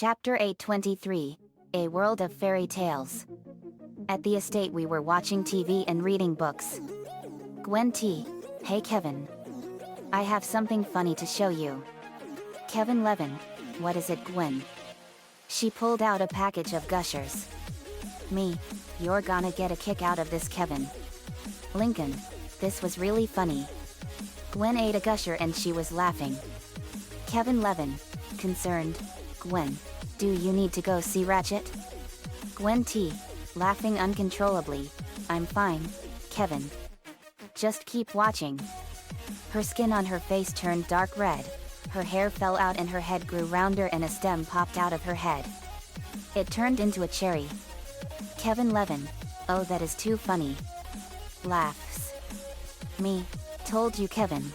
Chapter 823, A World of Fairy Tales. At the estate we were watching TV and reading books. Gwen T. Hey Kevin. I have something funny to show you. Kevin Levin. What is it, Gwen? She pulled out a package of gushers. Me. You're gonna get a kick out of this, Kevin. Lincoln. This was really funny. Gwen ate a gusher and she was laughing. Kevin Levin. Concerned. Gwen. Do you need to go see Ratchet? Gwen T. Laughing uncontrollably. I'm fine, Kevin. Just keep watching. Her skin on her face turned dark red. Her hair fell out and her head grew rounder and a stem popped out of her head. It turned into a cherry. Kevin Levin. Oh, that is too funny. Laughs. Me. Told you, Kevin.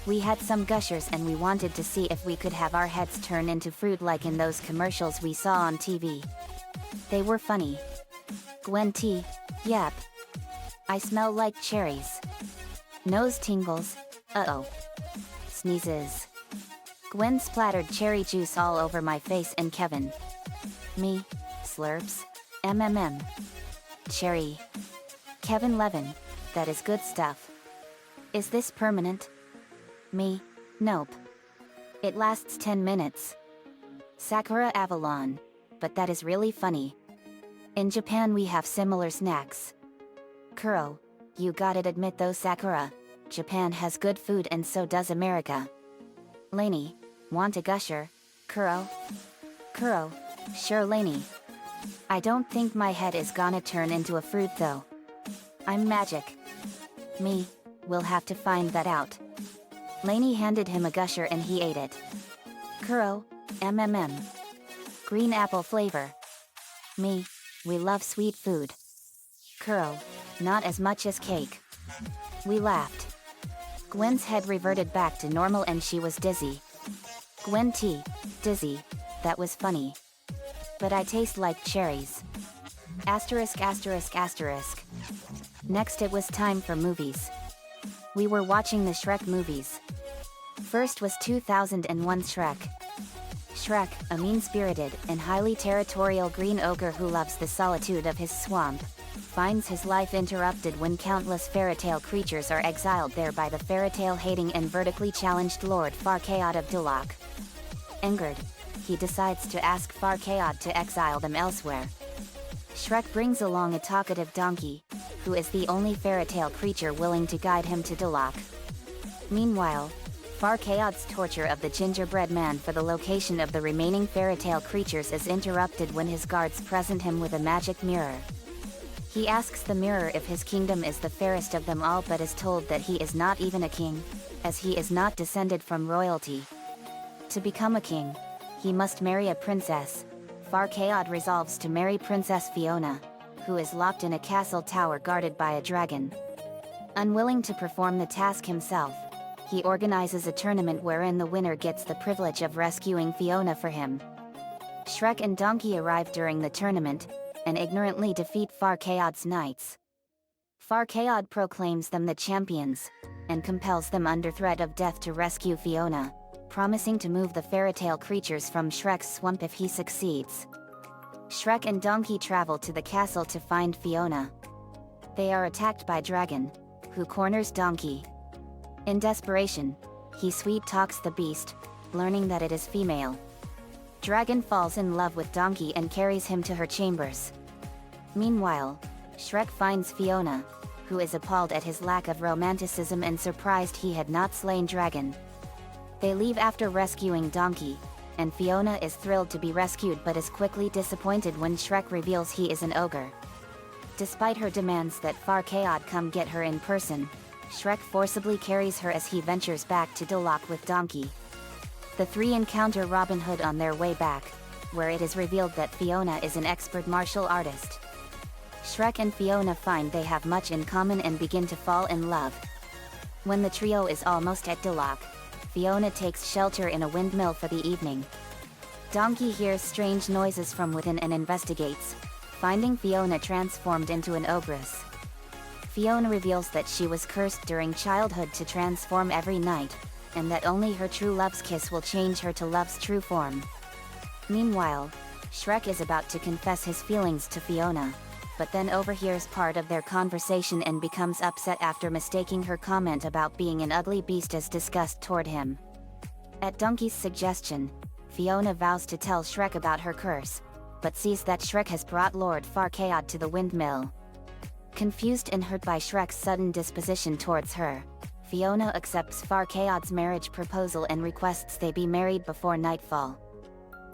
We had some gushers and we wanted to see if we could have our heads turn into fruit like in those commercials we saw on TV. They were funny. Gwen T. Yep. I smell like cherries. Nose tingles. Uh-oh. Sneezes. Gwen splattered cherry juice all over my face and Kevin. Me. Slurps. MMM. Cherry. Kevin Levin. That is good stuff. Is this permanent? Me. Nope. It lasts 10 minutes. Sakura Avalon. But that is really funny. In Japan we have similar snacks. Kuro. You gotta admit though, Sakura. Japan has good food and so does America. Lainey. Want a gusher? Kuro? Kuro. Sure, Lainey. I don't think my head is gonna turn into a fruit though. I'm magic. Me. We'll have to find that out. Lainey handed him a gusher and he ate it. Kuro. MMM. Green apple flavor. Me. We love sweet food. Kuro. Not as much as cake. We laughed. Gwen's head reverted back to normal and she was dizzy. Gwen T. Dizzy. That was funny. But I taste like cherries. Asterisk asterisk asterisk. Next it was time for movies. We were watching the Shrek movies. First was 2001 Shrek. Shrek, a mean-spirited and highly territorial green ogre who loves the solitude of his swamp, finds his life interrupted when countless fairytale creatures are exiled there by the fairytale-hating and vertically challenged Lord Farquaad of Duloc. Angered, he decides to ask Farquaad to exile them elsewhere. Shrek brings along a talkative donkey, who is the only fairytale creature willing to guide him to Duloc. Meanwhile, Farquaad's torture of the gingerbread man for the location of the remaining fairytale creatures is interrupted when his guards present him with a magic mirror. He asks the mirror if his kingdom is the fairest of them all but is told that he is not even a king, as he is not descended from royalty. To become a king, he must marry a princess. Farquaad resolves to marry Princess Fiona, who is locked in a castle tower guarded by a dragon. Unwilling to perform the task himself, he organizes a tournament wherein the winner gets the privilege of rescuing Fiona for him. Shrek and Donkey arrive during the tournament, and ignorantly defeat Farquaad's knights. Farquaad proclaims them the champions, and compels them under threat of death to rescue Fiona, promising to move the fairytale creatures from Shrek's swamp if he succeeds. Shrek and Donkey travel to the castle to find Fiona. They are attacked by Dragon, who corners Donkey. In desperation, he sweet-talks the beast, learning that it is female. Dragon falls in love with Donkey and carries him to her chambers. Meanwhile, Shrek finds Fiona, who is appalled at his lack of romanticism and surprised he had not slain Dragon. They leave after rescuing Donkey, and Fiona is thrilled to be rescued but is quickly disappointed when Shrek reveals he is an ogre. Despite her demands that Farquaad come get her in person, Shrek forcibly carries her as he ventures back to Duloc with Donkey. The three encounter Robin Hood on their way back, where it is revealed that Fiona is an expert martial artist. Shrek and Fiona find they have much in common and begin to fall in love. When the trio is almost at Duloc, Fiona takes shelter in a windmill for the evening. Donkey hears strange noises from within and investigates, finding Fiona transformed into an ogress. Fiona reveals that she was cursed during childhood to transform every night, and that only her true love's kiss will change her to love's true form. Meanwhile, Shrek is about to confess his feelings to Fiona, but then overhears part of their conversation and becomes upset after mistaking her comment about being an ugly beast as disgust toward him. At Donkey's suggestion, Fiona vows to tell Shrek about her curse, but sees that Shrek has brought Lord Farquaad to the windmill. Confused and hurt by Shrek's sudden disposition towards her, Fiona accepts Farquaad's marriage proposal and requests they be married before nightfall.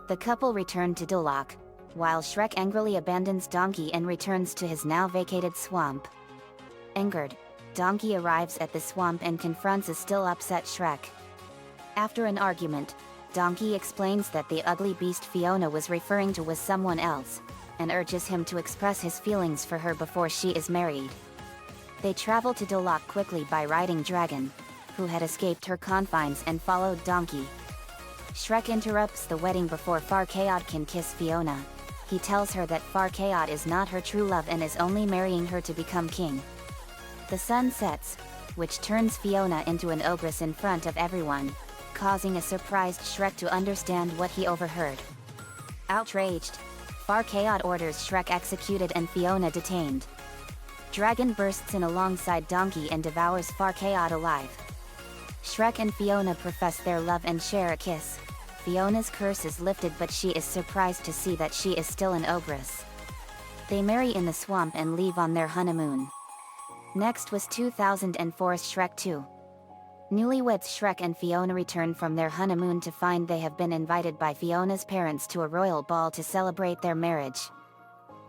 The couple return to Duloc, while Shrek angrily abandons Donkey and returns to his now vacated swamp. Angered, Donkey arrives at the swamp and confronts a still upset Shrek. After an argument, Donkey explains that the ugly beast Fiona was referring to was someone else, and urges him to express his feelings for her before she is married. They travel to Duloc quickly by riding Dragon, who had escaped her confines and followed Donkey. Shrek interrupts the wedding before Farquaad can kiss Fiona. He tells her that Farquaad is not her true love and is only marrying her to become king. The sun sets, which turns Fiona into an ogress in front of everyone, causing a surprised Shrek to understand what he overheard. Outraged, Farquaad orders Shrek executed and Fiona detained. Dragon bursts in alongside Donkey and devours Farquaad alive. Shrek and Fiona profess their love and share a kiss. Fiona's curse is lifted, but she is surprised to see that she is still an ogress. They marry in the swamp and leave on their honeymoon. Next was 2004's Shrek 2. Newlyweds Shrek and Fiona return from their honeymoon to find they have been invited by Fiona's parents to a royal ball to celebrate their marriage.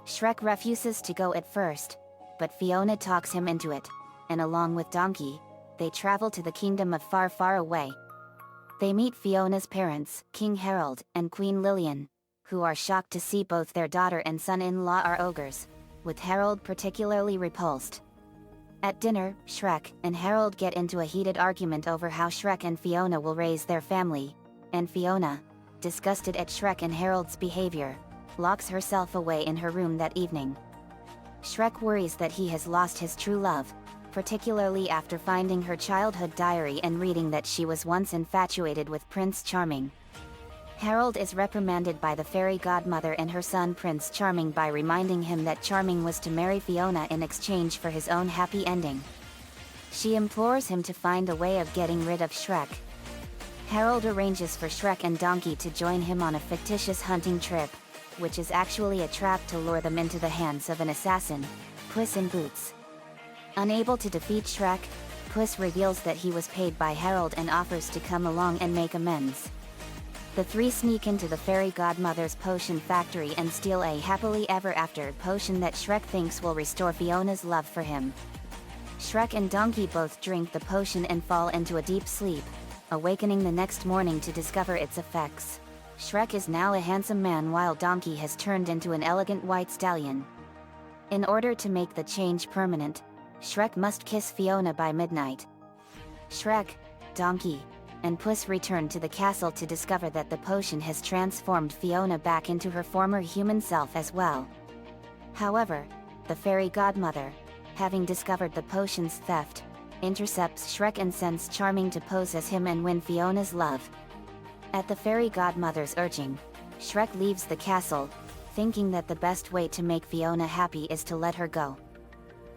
Shrek refuses to go at first, but Fiona talks him into it, and along with Donkey, they travel to the kingdom of Far Far Away. They meet Fiona's parents, King Harold and Queen Lillian, who are shocked to see both their daughter and son-in-law are ogres, with Harold particularly repulsed. At dinner, Shrek and Harold get into a heated argument over how Shrek and Fiona will raise their family, and Fiona, disgusted at Shrek and Harold's behavior, locks herself away in her room that evening. Shrek worries that he has lost his true love, particularly after finding her childhood diary and reading that she was once infatuated with Prince Charming. Harold is reprimanded by the fairy godmother and her son Prince Charming by reminding him that Charming was to marry Fiona in exchange for his own happy ending. She implores him to find a way of getting rid of Shrek. Harold arranges for Shrek and Donkey to join him on a fictitious hunting trip, which is actually a trap to lure them into the hands of an assassin, Puss in Boots. Unable to defeat Shrek, Puss reveals that he was paid by Harold and offers to come along and make amends. The three sneak into the fairy godmother's potion factory and steal a happily ever after potion that Shrek thinks will restore Fiona's love for him. Shrek and Donkey both drink the potion and fall into a deep sleep, awakening the next morning to discover its effects. Shrek is now a handsome man while Donkey has turned into an elegant white stallion. In order to make the change permanent, Shrek must kiss Fiona by midnight. Shrek, Donkey, and Puss return to the castle to discover that the potion has transformed Fiona back into her former human self as well. However, the fairy godmother, having discovered the potion's theft, intercepts Shrek and sends Charming to pose as him and win Fiona's love. At the fairy godmother's urging, Shrek leaves the castle, thinking that the best way to make Fiona happy is to let her go.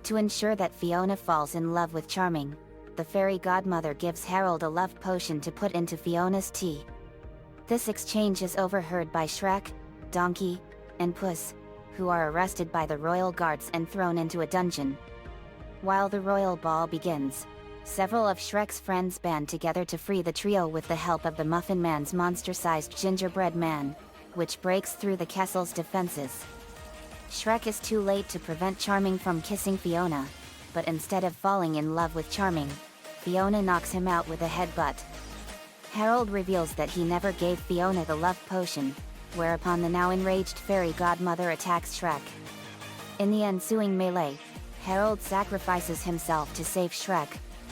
To ensure that Fiona falls in love with Charming, the fairy godmother gives Harold a love potion to put into Fiona's tea. This exchange is overheard by Shrek, Donkey, and Puss, who are arrested by the royal guards and thrown into a dungeon. While the royal ball begins, several of Shrek's friends band together to free the trio with the help of the Muffin Man's monster-sized gingerbread man, which breaks through the castle's defenses. Shrek is too late to prevent Charming from kissing Fiona, but instead of falling in love with Charming, Fiona knocks him out with a headbutt. Harold reveals that he never gave Fiona the love potion, whereupon the now enraged fairy godmother attacks Shrek. In the ensuing melee, Harold sacrifices himself to save Shrek.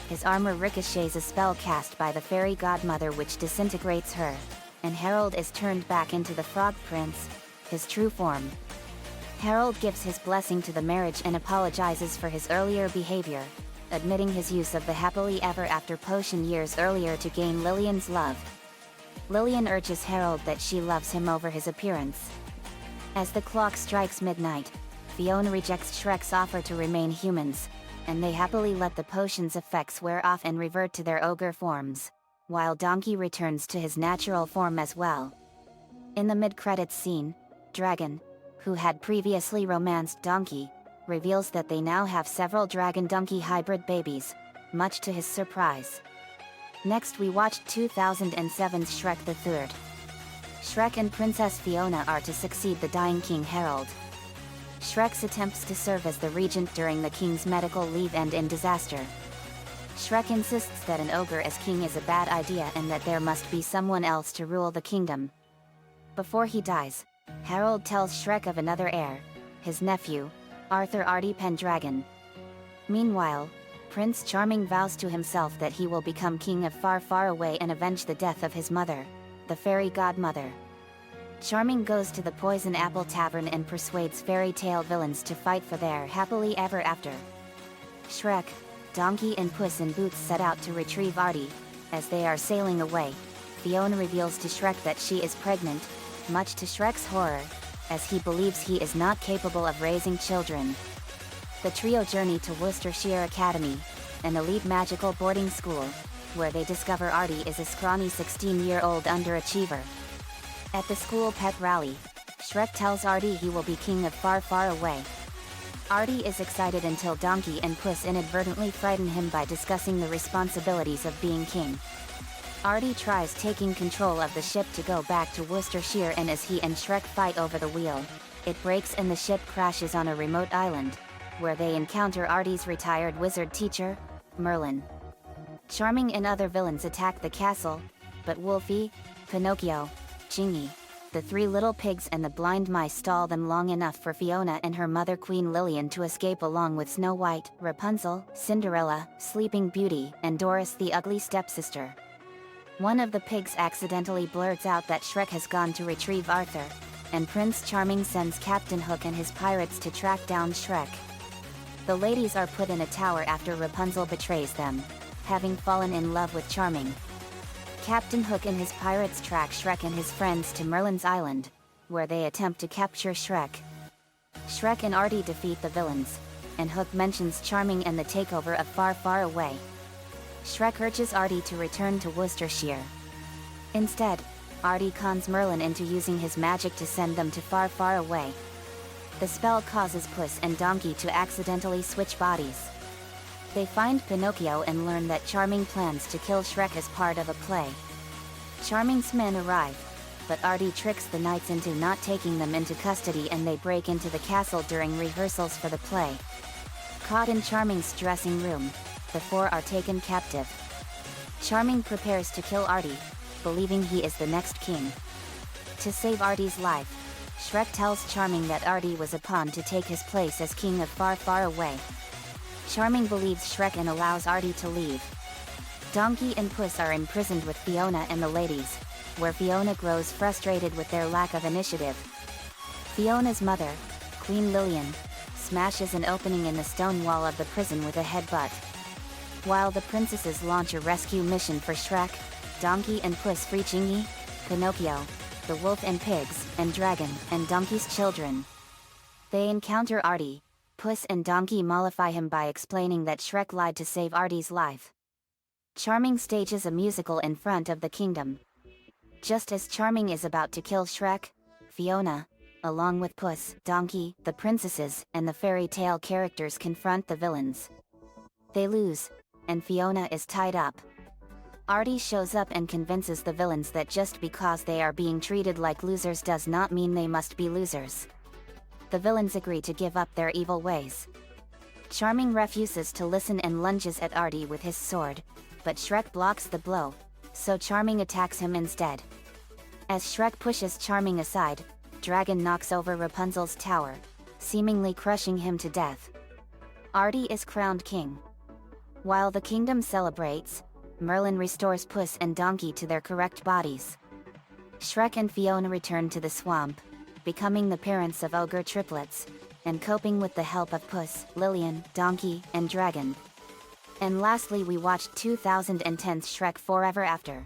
His armor ricochets a spell cast by the fairy godmother which disintegrates her, and Harold is turned back into the Frog Prince, his true form. Harold gives his blessing to the marriage and apologizes for his earlier behavior, admitting his use of the happily ever after potion years earlier to gain Lillian's love. Lillian urges Harold that she loves him over his appearance. As the clock strikes midnight, Fiona rejects Shrek's offer to remain humans, and they happily let the potion's effects wear off and revert to their ogre forms, while Donkey returns to his natural form as well. In the mid-credits scene, Dragon, who had previously romanced Donkey, reveals that they now have several dragon-donkey hybrid babies, much to his surprise. Next we watched 2007's Shrek the Third. Shrek and Princess Fiona are to succeed the dying King Harold. Shrek's attempts to serve as the regent during the king's medical leave end in disaster. Shrek insists that an ogre as king is a bad idea and that there must be someone else to rule the kingdom. Before he dies, Harold tells Shrek of another heir, his nephew, Arthur Artie Pendragon. Meanwhile, Prince Charming vows to himself that he will become king of Far Far Away and avenge the death of his mother, the fairy godmother. Charming goes to the Poison Apple Tavern and persuades fairy tale villains to fight for their happily ever after. Shrek, Donkey and Puss in Boots set out to retrieve Artie. As they are sailing away, Fiona reveals to Shrek that she is pregnant, much to Shrek's horror, as he believes he is not capable of raising children. The trio journey to Worcestershire Academy, an elite magical boarding school, where they discover Artie is a scrawny 16-year-old underachiever. At the school pet rally, Shrek tells Artie he will be king of Far Far Away. Artie is excited until Donkey and Puss inadvertently frighten him by discussing the responsibilities of being king. Artie tries taking control of the ship to go back to Worcestershire, and as he and Shrek fight over the wheel, it breaks and the ship crashes on a remote island, where they encounter Artie's retired wizard teacher, Merlin. Charming and other villains attack the castle, but Wolfie, Pinocchio, Chingy, the three little pigs and the blind mice stall them long enough for Fiona and her mother Queen Lillian to escape along with Snow White, Rapunzel, Cinderella, Sleeping Beauty, and Doris the ugly stepsister. One of the pigs accidentally blurts out that Shrek has gone to retrieve Arthur, and Prince Charming sends Captain Hook and his pirates to track down Shrek. The ladies are put in a tower after Rapunzel betrays them, having fallen in love with Charming. Captain Hook and his pirates track Shrek and his friends to Merlin's Island, where they attempt to capture Shrek. Shrek and Artie defeat the villains, and Hook mentions Charming and the takeover of Far Far Away. Shrek urges Artie to return to Worcestershire. Instead, Artie cons Merlin into using his magic to send them to Far Far Away. The spell causes Puss and Donkey to accidentally switch bodies. They find Pinocchio and learn that Charming plans to kill Shrek as part of a play. Charming's men arrive, but Artie tricks the knights into not taking them into custody, and they break into the castle during rehearsals for the play. Caught in Charming's dressing room, the four are taken captive. Charming prepares to kill Artie, believing he is the next king. To save Artie's life, Shrek tells Charming that Artie was a pawn to take his place as king of Far Far Away. Charming believes Shrek and allows Artie to leave. Donkey and Puss are imprisoned with Fiona and the ladies, where Fiona grows frustrated with their lack of initiative. Fiona's mother, Queen Lillian, smashes an opening in the stone wall of the prison with a headbutt. While the princesses launch a rescue mission for Shrek, Donkey and Puss free Chingy, Pinocchio, the wolf and pigs, and Dragon, and Donkey's children. They encounter Artie. Puss and Donkey mollify him by explaining that Shrek lied to save Artie's life. Charming stages a musical in front of the kingdom. Just as Charming is about to kill Shrek, Fiona, along with Puss, Donkey, the princesses, and the fairy tale characters confront the villains. They lose, and Fiona is tied up. Artie shows up and convinces the villains that just because they are being treated like losers does not mean they must be losers. The villains agree to give up their evil ways. Charming refuses to listen and lunges at Artie with his sword, but Shrek blocks the blow, so Charming attacks him instead. As Shrek pushes Charming aside, Dragon knocks over Rapunzel's tower, seemingly crushing him to death. Artie is crowned king. While the kingdom celebrates, Merlin restores Puss and Donkey to their correct bodies. Shrek and Fiona return to the swamp, becoming the parents of ogre triplets, and coping with the help of Puss, Lillian, Donkey, and Dragon. And lastly we watched 2010's Shrek Forever After.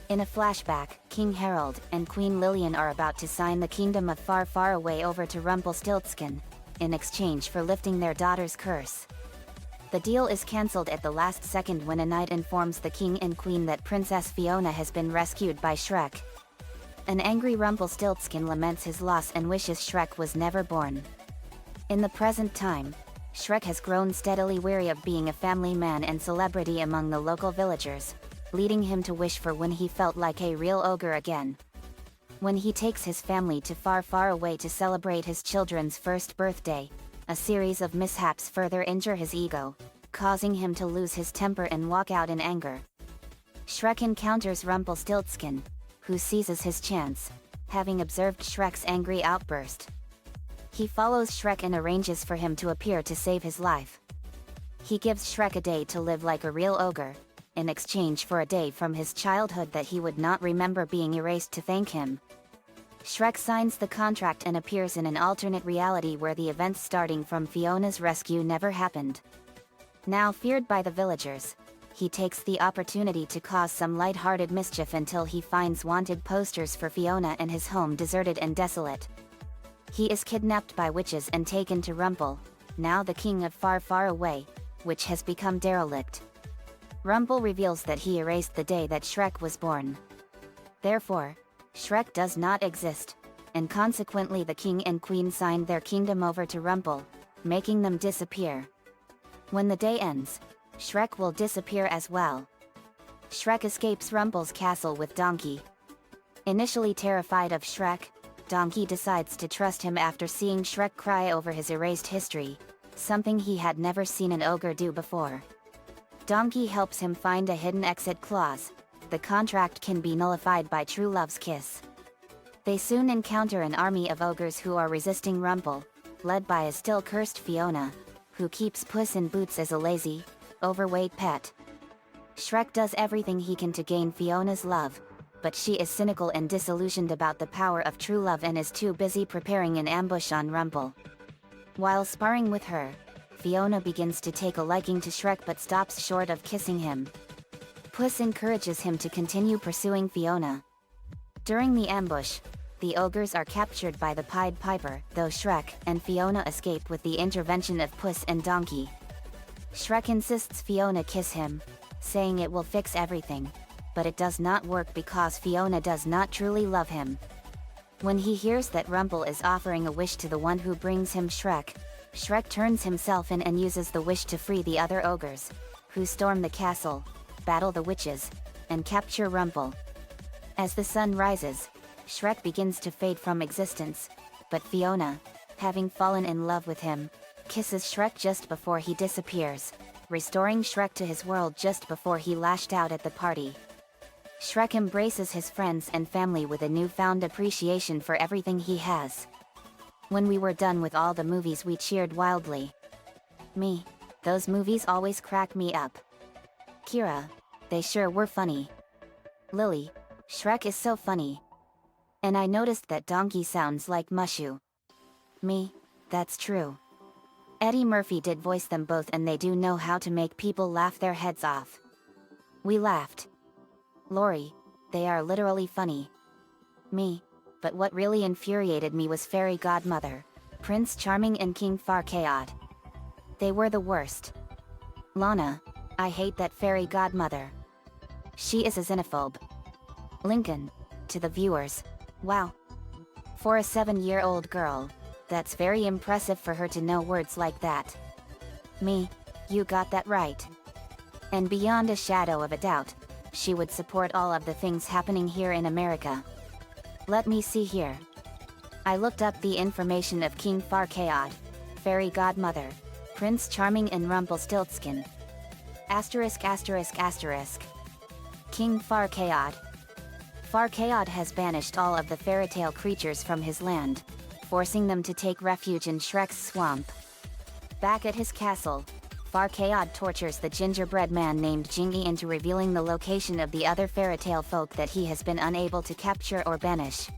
In a flashback, King Harold and Queen Lillian are about to sign the Kingdom of Far Far Away over to Rumpelstiltskin, in exchange for lifting their daughter's curse. The deal is cancelled at the last second when a knight informs the king and queen that Princess Fiona has been rescued by Shrek. An angry Rumpelstiltskin laments his loss and wishes Shrek was never born. In the present time, Shrek has grown steadily weary of being a family man and celebrity among the local villagers, leading him to wish for when he felt like a real ogre again. When he takes his family to Far Far Away to celebrate his children's first birthday, a series of mishaps further injure his ego, causing him to lose his temper and walk out in anger. Shrek encounters Rumpelstiltskin, who seizes his chance, having observed Shrek's angry outburst. He follows Shrek and arranges for him to appear to save his life. He gives Shrek a day to live like a real ogre, in exchange for a day from his childhood that he would not remember being erased to thank him. Shrek signs the contract and appears in an alternate reality where the events starting from Fiona's rescue never happened. Now feared by the villagers, he takes the opportunity to cause some light-hearted mischief until he finds wanted posters for Fiona and his home deserted and desolate. He is kidnapped by witches and taken to Rumpel, now the king of Far Far Away, which has become derelict. Rumpel reveals that he erased the day that Shrek was born. Therefore, Shrek does not exist, and consequently the king and queen signed their kingdom over to Rumpel, making them disappear. When the day ends, Shrek will disappear as well. Shrek escapes Rumpel's castle with Donkey. Initially terrified of Shrek, Donkey decides to trust him after seeing Shrek cry over his erased history, something he had never seen an ogre do before. Donkey helps him find a hidden exit clause. The contract can be nullified by true love's kiss. They soon encounter an army of ogres who are resisting Rumpel, led by a still cursed Fiona, who keeps Puss in Boots as a lazy, overweight pet. Shrek does everything he can to gain Fiona's love, but she is cynical and disillusioned about the power of true love and is too busy preparing an ambush on Rumpel. While sparring with her, Fiona begins to take a liking to Shrek but stops short of kissing him. Puss encourages him to continue pursuing Fiona. During the ambush, the ogres are captured by the Pied Piper, though Shrek and Fiona escape with the intervention of Puss and Donkey. Shrek insists Fiona kiss him, saying it will fix everything, but it does not work because Fiona does not truly love him. When he hears that Rumpel is offering a wish to the one who brings him Shrek, Shrek turns himself in and uses the wish to free the other ogres, who storm the castle, battle the witches, and capture Rumpel. As the sun rises, Shrek begins to fade from existence, but Fiona, having fallen in love with him, kisses Shrek just before he disappears, restoring Shrek to his world just before he lashed out at the party. Shrek embraces his friends and family with a newfound appreciation for everything he has. When we were done with all the movies we cheered wildly. Me, those movies always crack me up. Kira, they sure were funny. Lily, Shrek is so funny. And I noticed that Donkey sounds like Mushu. Me, that's true. Eddie Murphy did voice them both and they do know how to make people laugh their heads off. We laughed. Lori, they are literally funny. Me, but what really infuriated me was Fairy Godmother, Prince Charming and King Farquaad. They were the worst. Lana, I hate that Fairy Godmother. She is a xenophobe. Lincoln, to the viewers, wow. For a 7-year-old girl, that's very impressive for her to know words like that. Me, you got that right. And beyond a shadow of a doubt, she would support all of the things happening here in America. Let me see here. I looked up the information of King Farquaad, Fairy Godmother, Prince Charming and Rumpelstiltskin. Asterisk asterisk asterisk. King Farquaad. Farquaad has banished all of the fairytale creatures from his land, forcing them to take refuge in Shrek's swamp. Back at his castle, Farquaad tortures the gingerbread man named Jingy into revealing the location of the other fairytale folk that he has been unable to capture or banish.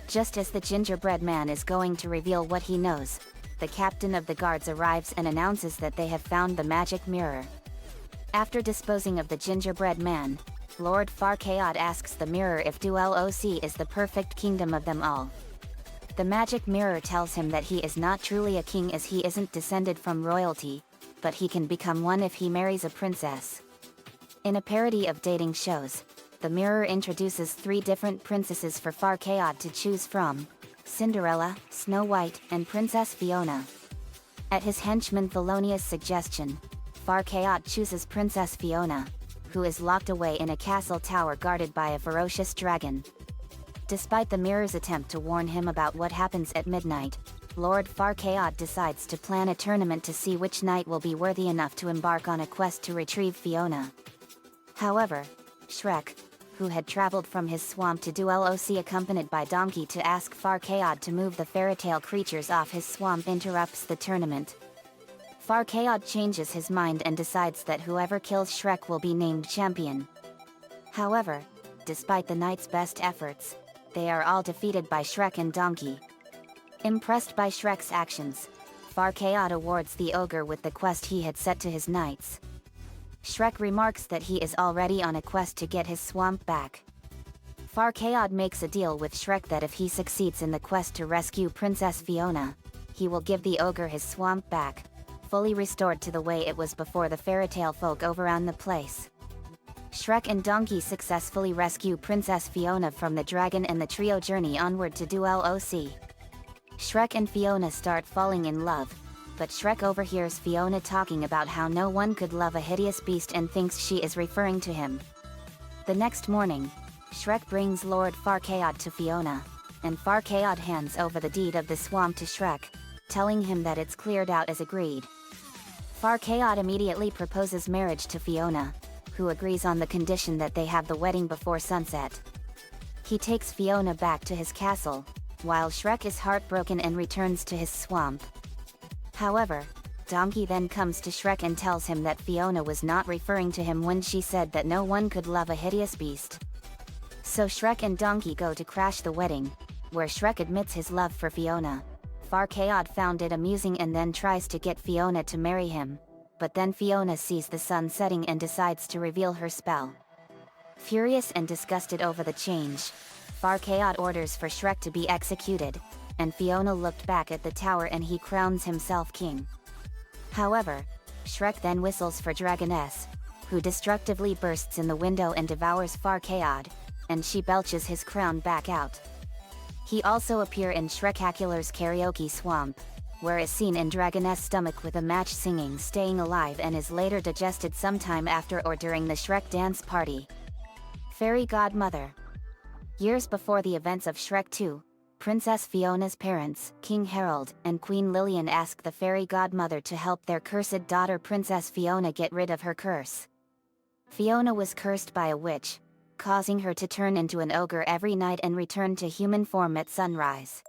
Just as the gingerbread man is going to reveal what he knows, the captain of the guards arrives and announces that they have found the magic mirror. After disposing of the gingerbread man, Lord Farquaad asks the mirror if Duel OC is the perfect kingdom of them all. The magic mirror tells him that he is not truly a king as he isn't descended from royalty, but he can become one if he marries a princess. In a parody of dating shows, the mirror introduces 3 different princesses for Farquaad to choose from: Cinderella, Snow White, and Princess Fiona. At his henchman Thelonia's suggestion, Farquaad chooses Princess Fiona, who is locked away in a castle tower guarded by a ferocious dragon. Despite the mirror's attempt to warn him about what happens at midnight, Lord Farquaad decides to plan a tournament to see which knight will be worthy enough to embark on a quest to retrieve Fiona. However, Shrek, who had traveled from his swamp to Duel OC accompanied by Donkey to ask Farquaad to move the fairytale creatures off his swamp, interrupts the tournament. Farquaad changes his mind and decides that whoever kills Shrek will be named champion. However, despite the knight's best efforts, they are all defeated by Shrek and Donkey. Impressed by Shrek's actions, Farquaad awards the ogre with the quest he had set to his knights. Shrek remarks that he is already on a quest to get his swamp back. Farquaad makes a deal with Shrek that if he succeeds in the quest to rescue Princess Fiona, he will give the ogre his swamp back, fully restored to the way it was before the fairytale folk overran the place. Shrek and Donkey successfully rescue Princess Fiona from the dragon and the trio journey onward to Duel OC. Shrek and Fiona start falling in love, but Shrek overhears Fiona talking about how no one could love a hideous beast and thinks she is referring to him. The next morning, Shrek brings Lord Farquaad to Fiona, and Farquaad hands over the deed of the swamp to Shrek, telling him that it's cleared out as agreed. Farquaad immediately proposes marriage to Fiona, who agrees on the condition that they have the wedding before sunset. He takes Fiona back to his castle, while Shrek is heartbroken and returns to his swamp. However, Donkey then comes to Shrek and tells him that Fiona was not referring to him when she said that no one could love a hideous beast. So Shrek and Donkey go to crash the wedding, where Shrek admits his love for Fiona. Farquaad found it amusing and then tries to get Fiona to marry him, but then Fiona sees the sun setting and decides to reveal her spell. Furious and disgusted over the change, Farquaad orders for Shrek to be executed, and Fiona looked back at the tower and he crowns himself king. However, Shrek then whistles for Dragoness, who destructively bursts in the window and devours Farquaad, and she belches his crown back out. He also appears in Shrektacular's karaoke swamp, where is seen in Dragoness' stomach with a match singing Staying Alive and is later digested sometime after or during the Shrek dance party. Fairy Godmother. Years before the events of Shrek 2, Princess Fiona's parents, King Harold and Queen Lillian, ask the fairy godmother to help their cursed daughter Princess Fiona get rid of her curse. Fiona was cursed by a witch, causing her to turn into an ogre every night and return to human form at sunrise.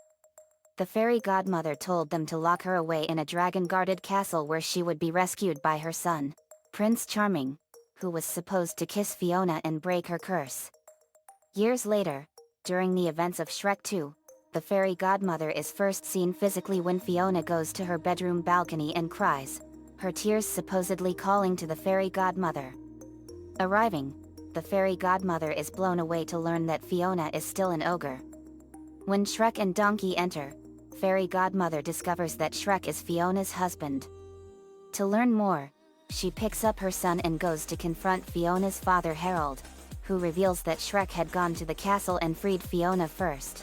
The fairy godmother told them to lock her away in a dragon-guarded castle where she would be rescued by her son, Prince Charming, who was supposed to kiss Fiona and break her curse. Years later, during the events of Shrek 2, the fairy godmother is first seen physically when Fiona goes to her bedroom balcony and cries, her tears supposedly calling to the fairy godmother. Arriving, the fairy godmother is blown away to learn that Fiona is still an ogre. When Shrek and Donkey enter, fairy godmother discovers that Shrek is Fiona's husband. To learn more, she picks up her son and goes to confront Fiona's father Harold, who reveals that Shrek had gone to the castle and freed Fiona first.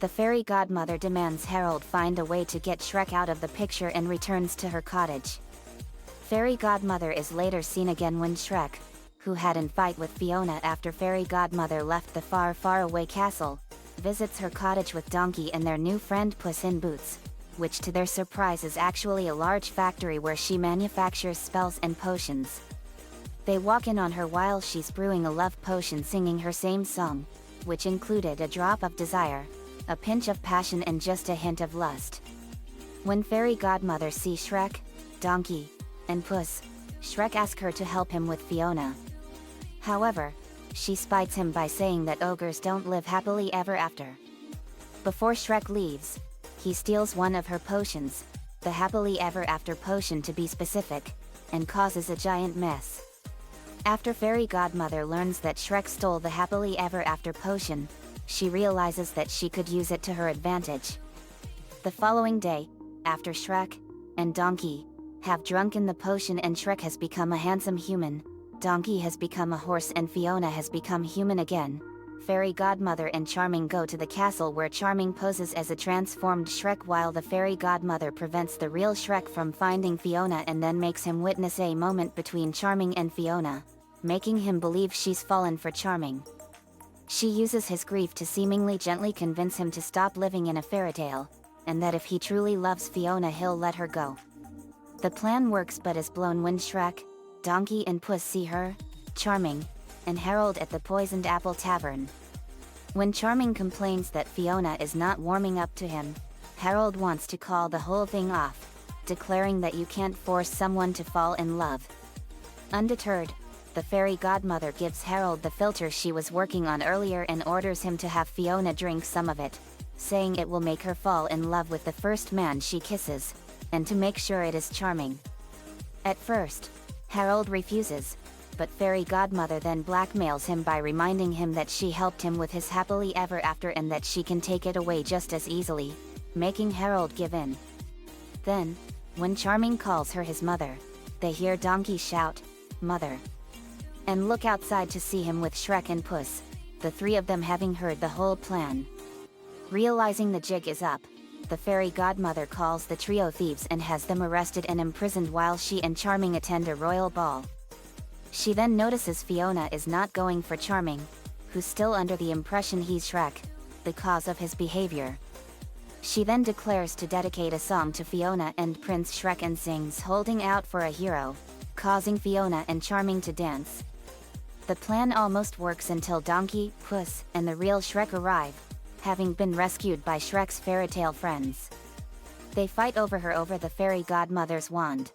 The fairy godmother demands Harold find a way to get Shrek out of the picture and returns to her cottage. Fairy godmother is later seen again when Shrek, who had a fight with Fiona after fairy godmother left the far, far away castle, visits her cottage with Donkey and their new friend Puss in Boots, which to their surprise is actually a large factory where she manufactures spells and potions. They walk in on her while she's brewing a love potion singing her same song, which included a drop of desire, a pinch of passion and just a hint of lust. When fairy godmother sees Shrek, Donkey, and Puss, Shrek asks her to help him with Fiona. However, she spites him by saying that ogres don't live happily ever after. Before Shrek leaves, he steals one of her potions, the happily ever after potion to be specific, and causes a giant mess. After Fairy Godmother learns that Shrek stole the happily ever after potion, she realizes that she could use it to her advantage. The following day, after Shrek and Donkey have drunken the potion and Shrek has become a handsome human, Donkey has become a horse and Fiona has become human again, Fairy Godmother and Charming go to the castle where Charming poses as a transformed Shrek while the Fairy Godmother prevents the real Shrek from finding Fiona and then makes him witness a moment between Charming and Fiona, making him believe she's fallen for Charming. She uses his grief to seemingly gently convince him to stop living in a fairy tale, and that if he truly loves Fiona he'll let her go. The plan works but is blown when Shrek, Donkey and Puss see her, Charming, and Harold at the Poisoned Apple Tavern. When Charming complains that Fiona is not warming up to him, Harold wants to call the whole thing off, declaring that you can't force someone to fall in love. Undeterred, the Fairy Godmother gives Harold the filter she was working on earlier and orders him to have Fiona drink some of it, saying it will make her fall in love with the first man she kisses, and to make sure it is Charming. At first, Harold refuses, but Fairy Godmother then blackmails him by reminding him that she helped him with his happily ever after and that she can take it away just as easily, making Harold give in. Then, when Charming calls her his mother, they hear Donkey shout, "Mother!" and look outside to see him with Shrek and Puss, the three of them having heard the whole plan. Realizing the jig is up, the Fairy Godmother calls the trio thieves and has them arrested and imprisoned while she and Charming attend a royal ball. She then notices Fiona is not going for Charming, who's still under the impression he's Shrek, the cause of his behavior. She then declares to dedicate a song to Fiona and Prince Shrek and sings "Holding Out for a Hero," causing Fiona and Charming to dance. The plan almost works until Donkey, Puss, and the real Shrek arrive, having been rescued by Shrek's fairy tale friends. They fight over her over the Fairy Godmother's wand.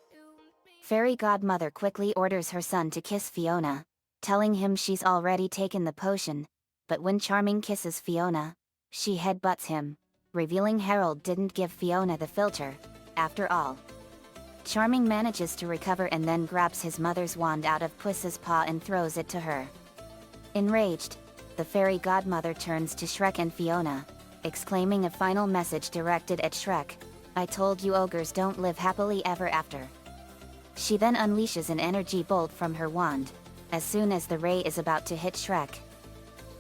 Fairy Godmother quickly orders her son to kiss Fiona, telling him she's already taken the potion, but when Charming kisses Fiona, she headbutts him, revealing Harold didn't give Fiona the filter, after all. Charming manages to recover and then grabs his mother's wand out of Puss's paw and throws it to her. Enraged, the Fairy Godmother turns to Shrek and Fiona, exclaiming a final message directed at Shrek, "I told you ogres don't live happily ever after." She then unleashes an energy bolt from her wand, as soon as the ray is about to hit Shrek.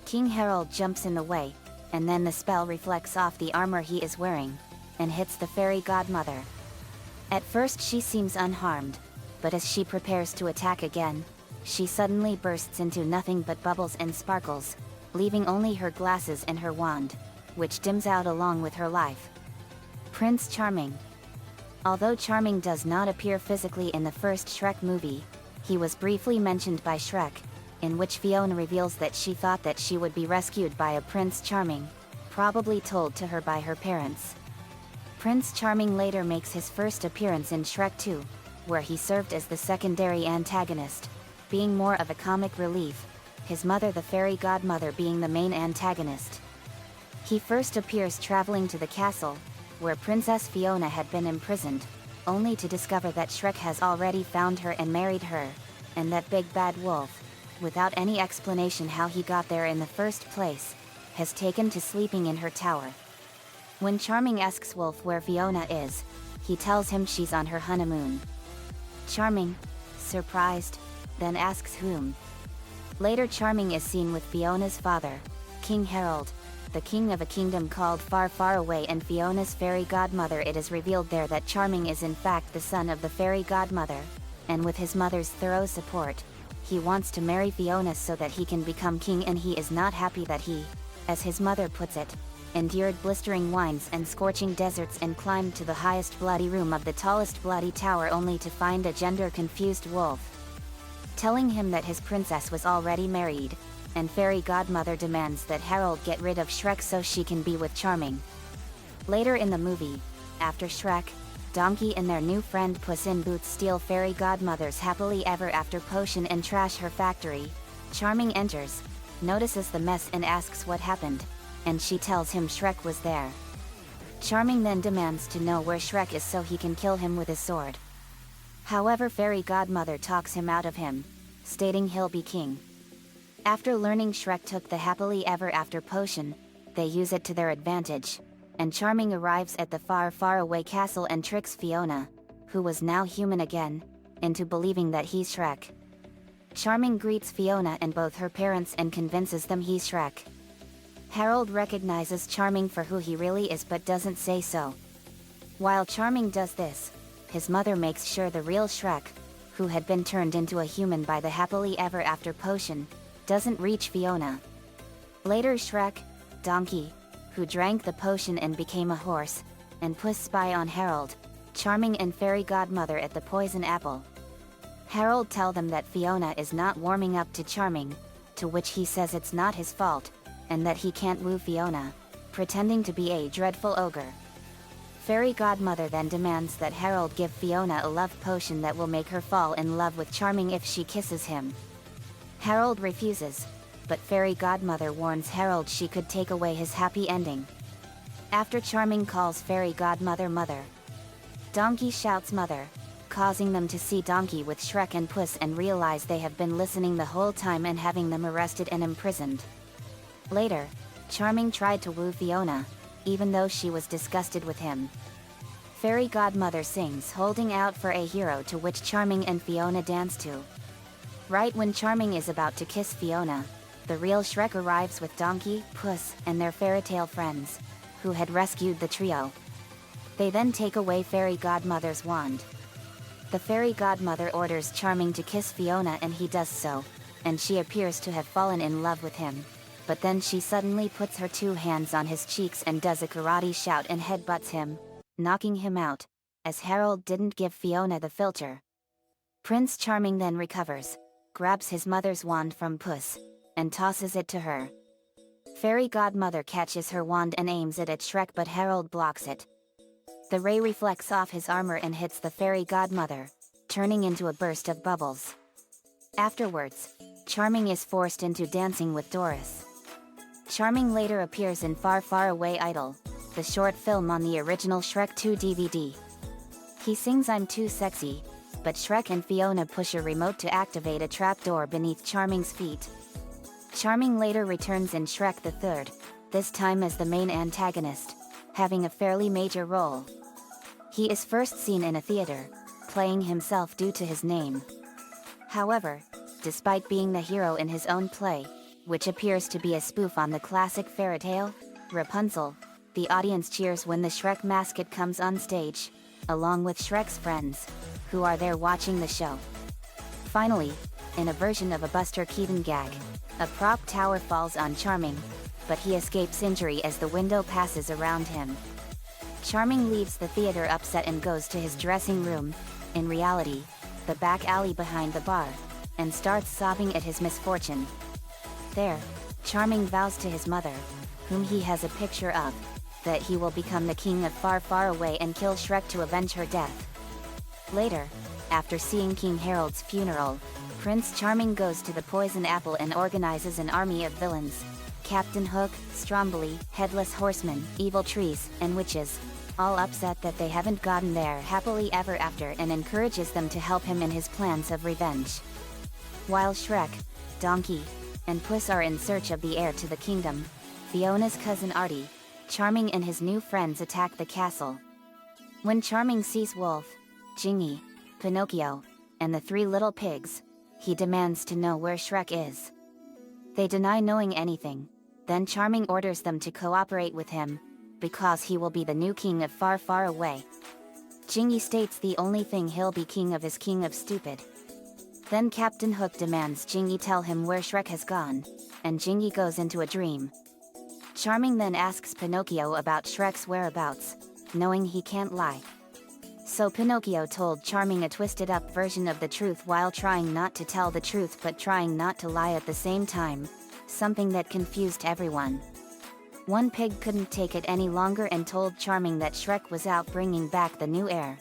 King Harold jumps in the way, and then the spell reflects off the armor he is wearing, and hits the Fairy Godmother. At first she seems unharmed, but as she prepares to attack again, she suddenly bursts into nothing but bubbles and sparkles, leaving only her glasses and her wand, which dims out along with her life. Prince Charming. Although Charming does not appear physically in the first Shrek movie, he was briefly mentioned by Shrek, in which Fiona reveals that she thought that she would be rescued by a Prince Charming, probably told to her by her parents. Prince Charming later makes his first appearance in Shrek 2, where he served as the secondary antagonist, being more of a comic relief, his mother the Fairy Godmother being the main antagonist. He first appears traveling to the castle, where Princess Fiona had been imprisoned, only to discover that Shrek has already found her and married her, and that Big Bad Wolf, without any explanation how he got there in the first place, has taken to sleeping in her tower. When Charming asks Wolf where Fiona is, he tells him she's on her honeymoon. Charming, surprised, then asks whom. Later Charming is seen with Fiona's father, King Harold, the king of a kingdom called Far Far Away, and Fiona's fairy godmother. It is revealed there that Charming is in fact the son of the fairy godmother, and with his mother's thorough support, he wants to marry Fiona so that he can become king, and he is not happy that he, as his mother puts it, endured blistering winds and scorching deserts and climbed to the highest bloody room of the tallest bloody tower only to find a gender-confused wolf, telling him that his princess was already married, and fairy godmother demands that Harold get rid of Shrek so she can be with Charming. Later in the movie, after Shrek, Donkey and their new friend Puss in Boots steal fairy godmother's happily ever after potion and trash her factory, Charming enters, notices the mess and asks what happened, and she tells him Shrek was there. Charming then demands to know where Shrek is so he can kill him with his sword. However, fairy godmother talks him out of him, stating he'll be king. After learning Shrek took the happily ever after potion, they use it to their advantage, and Charming arrives at the far, far away castle and tricks Fiona, who was now human again, into believing that he's Shrek. Charming greets Fiona and both her parents and convinces them he's Shrek. Harold recognizes Charming for who he really is but doesn't say so. While Charming does this, his mother makes sure the real Shrek, who had been turned into a human by the happily ever after potion, doesn't reach Fiona. Later Shrek, Donkey, who drank the potion and became a horse, and Puss spy on Harold, Charming and Fairy Godmother at the poison apple. Harold tell them that Fiona is not warming up to Charming, to which he says it's not his fault, and that he can't woo Fiona, pretending to be a dreadful ogre. Fairy Godmother then demands that Harold give Fiona a love potion that will make her fall in love with Charming if she kisses him. Harold refuses, but Fairy Godmother warns Harold she could take away his happy ending. After Charming calls Fairy Godmother Mother, Donkey shouts Mother, causing them to see Donkey with Shrek and Puss and realize they have been listening the whole time and having them arrested and imprisoned. Later, Charming tried to woo Fiona, even though she was disgusted with him. Fairy Godmother sings Holding Out for a Hero, to which Charming and Fiona dance to. Right when Charming is about to kiss Fiona, the real Shrek arrives with Donkey, Puss, and their fairytale friends, who had rescued the trio. They then take away Fairy Godmother's wand. The Fairy Godmother orders Charming to kiss Fiona and he does so, and she appears to have fallen in love with him. But then she suddenly puts her 2 hands on his cheeks and does a karate shout and headbutts him, knocking him out, as Harold didn't give Fiona the filter. Prince Charming then recovers, grabs his mother's wand from Puss, and tosses it to her. Fairy Godmother catches her wand and aims it at Shrek, but Harold blocks it. The ray reflects off his armor and hits the Fairy Godmother, turning into a burst of bubbles. Afterwards, Charming is forced into dancing with Doris. Charming later appears in Far Far Away Idol, the short film on the original Shrek 2 DVD. He sings I'm Too Sexy, but Shrek and Fiona push a remote to activate a trapdoor beneath Charming's feet. Charming later returns in Shrek the Third, this time as the main antagonist, having a fairly major role. He is first seen in a theater, playing himself due to his name. However, despite being the hero in his own play, which appears to be a spoof on the classic fairy tale, Rapunzel, the audience cheers when the Shrek mascot comes on stage, along with Shrek's friends, who are there watching the show. Finally, in a version of a Buster Keaton gag, a prop tower falls on Charming, but he escapes injury as the window passes around him. Charming leaves the theater upset and goes to his dressing room, in reality, the back alley behind the bar, and starts sobbing at his misfortune. There, Charming vows to his mother, whom he has a picture of, that he will become the king of Far Far Away and kill Shrek to avenge her death. Later, after seeing King Harold's funeral, Prince Charming goes to the Poison Apple and organizes an army of villains: Captain Hook, Stromboli, Headless Horseman, Evil Trees, and Witches, all upset that they haven't gotten there happily ever after, and encourages them to help him in his plans of revenge. While Shrek, Donkey, and Puss are in search of the heir to the kingdom, Fiona's cousin Artie, Charming and his new friends attack the castle. When Charming sees Wolf, Jingy, Pinocchio, and the 3 little pigs, he demands to know where Shrek is. They deny knowing anything, then Charming orders them to cooperate with him, because he will be the new king of Far Far Away. Jingy states the only thing he'll be king of is king of stupid. Then Captain Hook demands Jingy tell him where Shrek has gone, and Jingy goes into a dream. Charming then asks Pinocchio about Shrek's whereabouts, knowing he can't lie. So Pinocchio told Charming a twisted up version of the truth while trying not to tell the truth but trying not to lie at the same time, something that confused everyone. One pig couldn't take it any longer and told Charming that Shrek was out bringing back the new heir.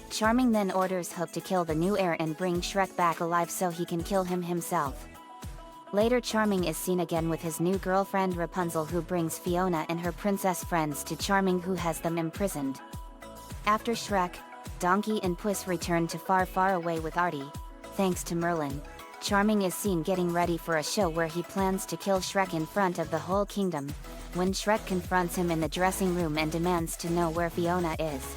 Charming then orders Hook to kill the new heir and bring Shrek back alive so he can kill him himself. Later Charming is seen again with his new girlfriend Rapunzel, who brings Fiona and her princess friends to Charming, who has them imprisoned. After Shrek, Donkey and Puss return to Far Far Away with Artie, thanks to Merlin, Charming is seen getting ready for a show where he plans to kill Shrek in front of the whole kingdom, when Shrek confronts him in the dressing room and demands to know where Fiona is.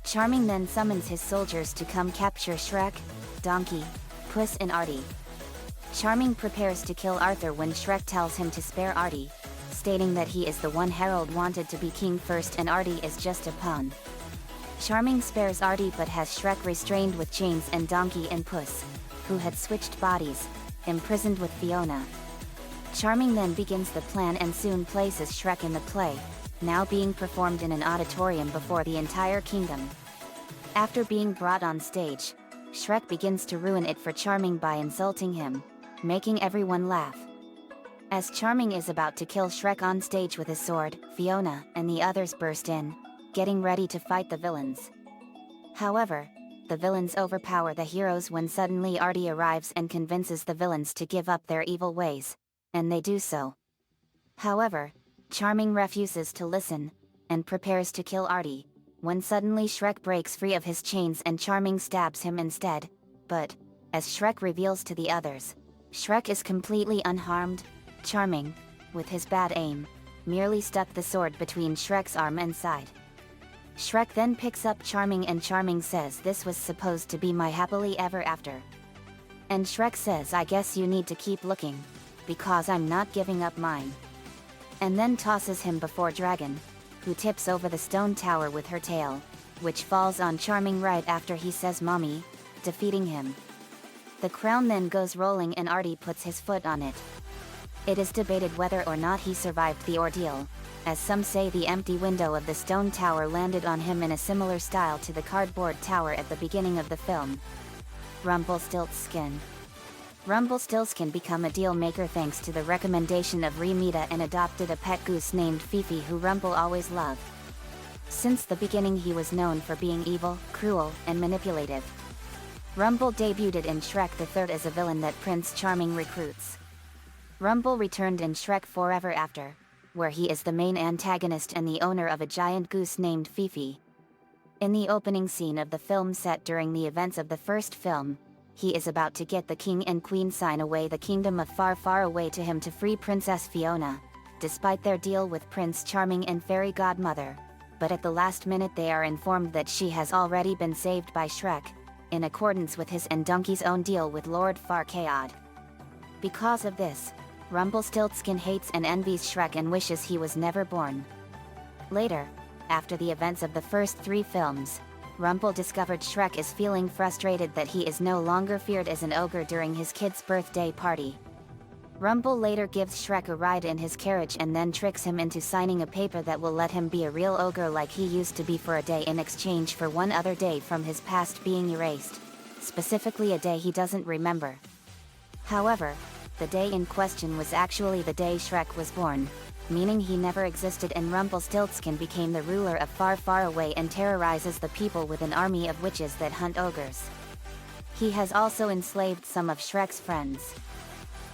Charming then summons his soldiers to come capture Shrek, Donkey, Puss and Artie. Charming prepares to kill Arthur when Shrek tells him to spare Artie, stating that he is the one Harold wanted to be king first and Artie is just a pawn. Charming spares Artie but has Shrek restrained with chains and Donkey and Puss, who had switched bodies, imprisoned with Fiona. Charming then begins the plan and soon places Shrek in the play, now being performed in an auditorium before the entire kingdom. After being brought on stage, Shrek begins to ruin it for Charming by insulting him, making everyone laugh. As Charming is about to kill Shrek on stage with his sword, Fiona and the others burst in, getting ready to fight the villains. However, the villains overpower the heroes when suddenly Artie arrives and convinces the villains to give up their evil ways, and they do so. However, Charming refuses to listen, and prepares to kill Artie, when suddenly Shrek breaks free of his chains and Charming stabs him instead, but, as Shrek reveals to the others, Shrek is completely unharmed. Charming, with his bad aim, merely stuck the sword between Shrek's arm and side. Shrek then picks up Charming and Charming says this was supposed to be my happily ever after. And Shrek says I guess you need to keep looking, because I'm not giving up mine. And then tosses him before Dragon, who tips over the stone tower with her tail, which falls on Charming right after he says mommy, defeating him. The crown then goes rolling and Artie puts his foot on it. It is debated whether or not he survived the ordeal, as some say the empty window of the stone tower landed on him in a similar style to the cardboard tower at the beginning of the film. Rumpelstiltskin. Rumpelstiltskin become a deal maker thanks to the recommendation of Remita and adopted a pet goose named Fifi who Rumple always loved. Since the beginning he was known for being evil, cruel, and manipulative. Rumple debuted in Shrek the Third as a villain that Prince Charming recruits. Rumple returned in Shrek Forever After, where he is the main antagonist and the owner of a giant goose named Fifi. In the opening scene of the film set during the events of the first film, he is about to get the king and queen sign away the kingdom of far far away to him to free Princess Fiona, despite their deal with Prince Charming and Fairy Godmother, but at the last minute they are informed that she has already been saved by Shrek, in accordance with his and Donkey's own deal with Lord Farquaad. Because of this, Rumpelstiltskin hates and envies Shrek and wishes he was never born. Later, after the events of the first 3 films, Rumple discovered Shrek is feeling frustrated that he is no longer feared as an ogre during his kid's birthday party. Rumple later gives Shrek a ride in his carriage and then tricks him into signing a paper that will let him be a real ogre like he used to be for a day in exchange for one other day from his past being erased, specifically a day he doesn't remember. However, the day in question was actually the day Shrek was born, meaning he never existed and Rumpelstiltskin became the ruler of far far away and terrorizes the people with an army of witches that hunt ogres. He has also enslaved some of Shrek's friends.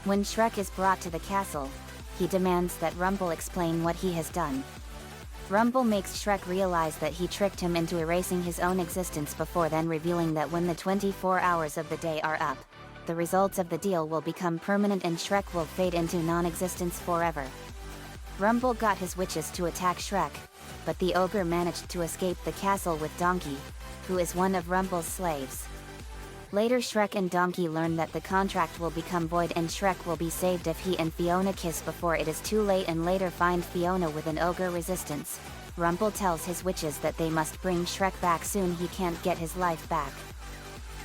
When Shrek is brought to the castle, he demands that Rumple explain what he has done. Rumple makes Shrek realize that he tricked him into erasing his own existence before then revealing that when the 24 hours of the day are up, the results of the deal will become permanent and Shrek will fade into non-existence forever. Rumple got his witches to attack Shrek, but the ogre managed to escape the castle with Donkey, who is one of Rumple's slaves. Later Shrek and Donkey learn that the contract will become void and Shrek will be saved if he and Fiona kiss before it is too late and later find Fiona with an ogre resistance. Rumple tells his witches that they must bring Shrek back soon, he can't get his life back.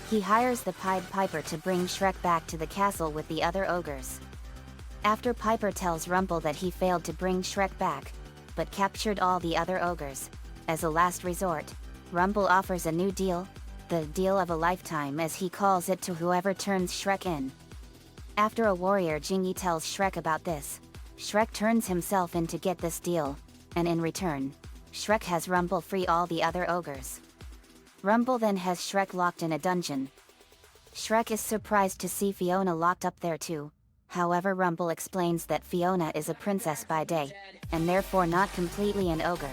He hires the Pied Piper to bring Shrek back to the castle with the other ogres. After Piper tells Rumple that he failed to bring Shrek back, but captured all the other ogres, as a last resort, Rumple offers a new deal, the deal of a lifetime as he calls it, to whoever turns Shrek in. After a warrior Jingy tells Shrek about this, Shrek turns himself in to get this deal, and in return, Shrek has Rumple free all the other ogres. Rumple then has Shrek locked in a dungeon. Shrek is surprised to see Fiona locked up there too. However, Rumple explains that Fiona is a princess by day, and therefore not completely an ogre.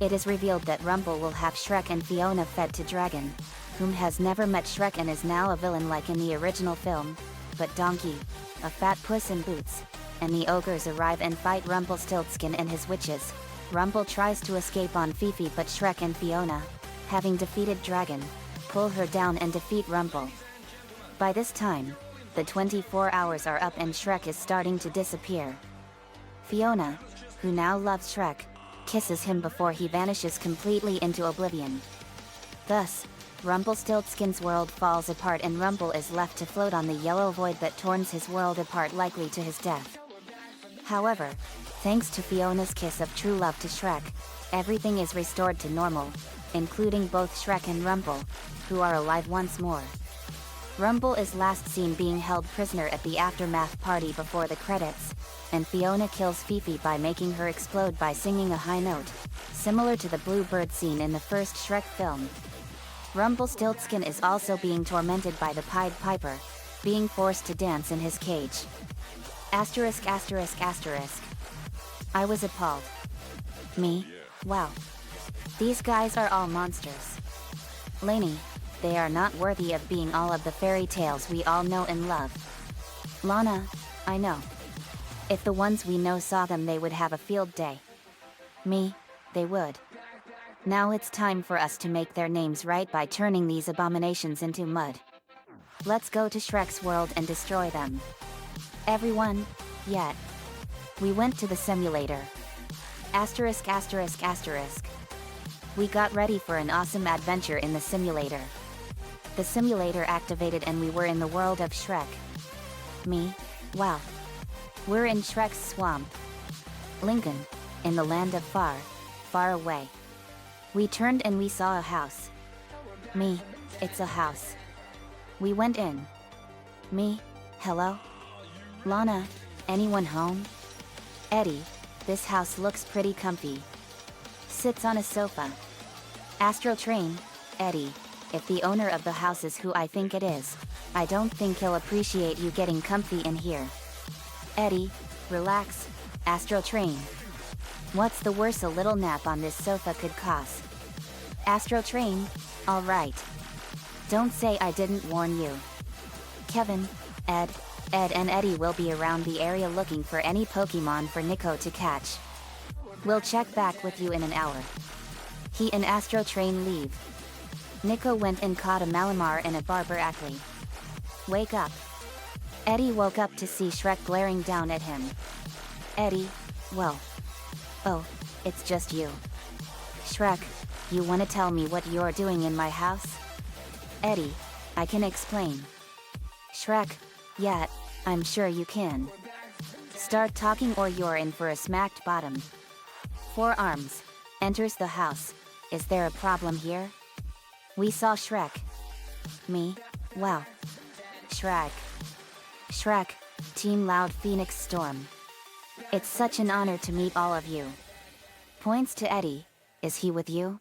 It is revealed that Rumple will have Shrek and Fiona fed to Dragon, whom has never met Shrek and is now a villain like in the original film, but Donkey, a fat puss in boots, and the ogres arrive and fight Rumpelstiltskin and his witches. Rumple tries to escape on Fifi, but Shrek and Fiona, having defeated Dragon, pull her down and defeat Rumple. By this time, the 24 hours are up and Shrek is starting to disappear. Fiona, who now loves Shrek, kisses him before he vanishes completely into oblivion. Thus, Rumpelstiltskin's world falls apart and Rumple is left to float on the yellow void that torns his world apart, likely to his death. However, thanks to Fiona's kiss of true love to Shrek, everything is restored to normal, including both Shrek and Rumple, who are alive once more. Rumple is last seen being held prisoner at the aftermath party before the credits, and Fiona kills Fifi by making her explode by singing a high note, similar to the blue bird scene in the first Shrek film. Rumpelstiltskin is also being tormented by the Pied Piper, being forced to dance in his cage. Asterisk asterisk asterisk. I was appalled. Me? Wow. These guys are all monsters. Lainey, they are not worthy of being all of the fairy tales we all know and love. Lana, I know. If the ones we know saw them, they would have a field day. Me, they would. Now it's time for us to make their names right by turning these abominations into mud. Let's go to Shrek's world and destroy them. Everyone, yet. We went to the simulator. Asterisk asterisk asterisk. We got ready for an awesome adventure in the simulator. The simulator activated and we were in the world of Shrek. Me, wow. We're in Shrek's swamp. Lincoln, in the land of far, far away. We turned and we saw a house. Me, it's a house. We went in. Me, hello? Lana, anyone home? Eddie, this house looks pretty comfy. Sits on a sofa. Astro Train, Eddie, if the owner of the house is who I think it is, I don't think he'll appreciate you getting comfy in here. Eddie, relax, Astro Train. What's the worst a little nap on this sofa could cause? Astro Train, alright. Don't say I didn't warn you. Kevin, Ed and Eddie will be around the area looking for any Pokemon for Nico to catch. We'll check back with you in an hour. He and Astro Train leave. Nico went and caught a Malamar and a Barber Ackley. Wake up. Eddie woke up to see Shrek glaring down at him. Eddie, well. Oh, it's just you. Shrek, you wanna tell me what you're doing in my house? Eddie, I can explain. Shrek, yeah, I'm sure you can. Start talking or you're in for a smacked bottom. Four Arms enters the house. Is there a problem here? We saw Shrek. Me, wow. Shrek. Shrek, Team Loud Phoenix Storm. It's such an honor to meet all of you. Points to Eddie, is he with you?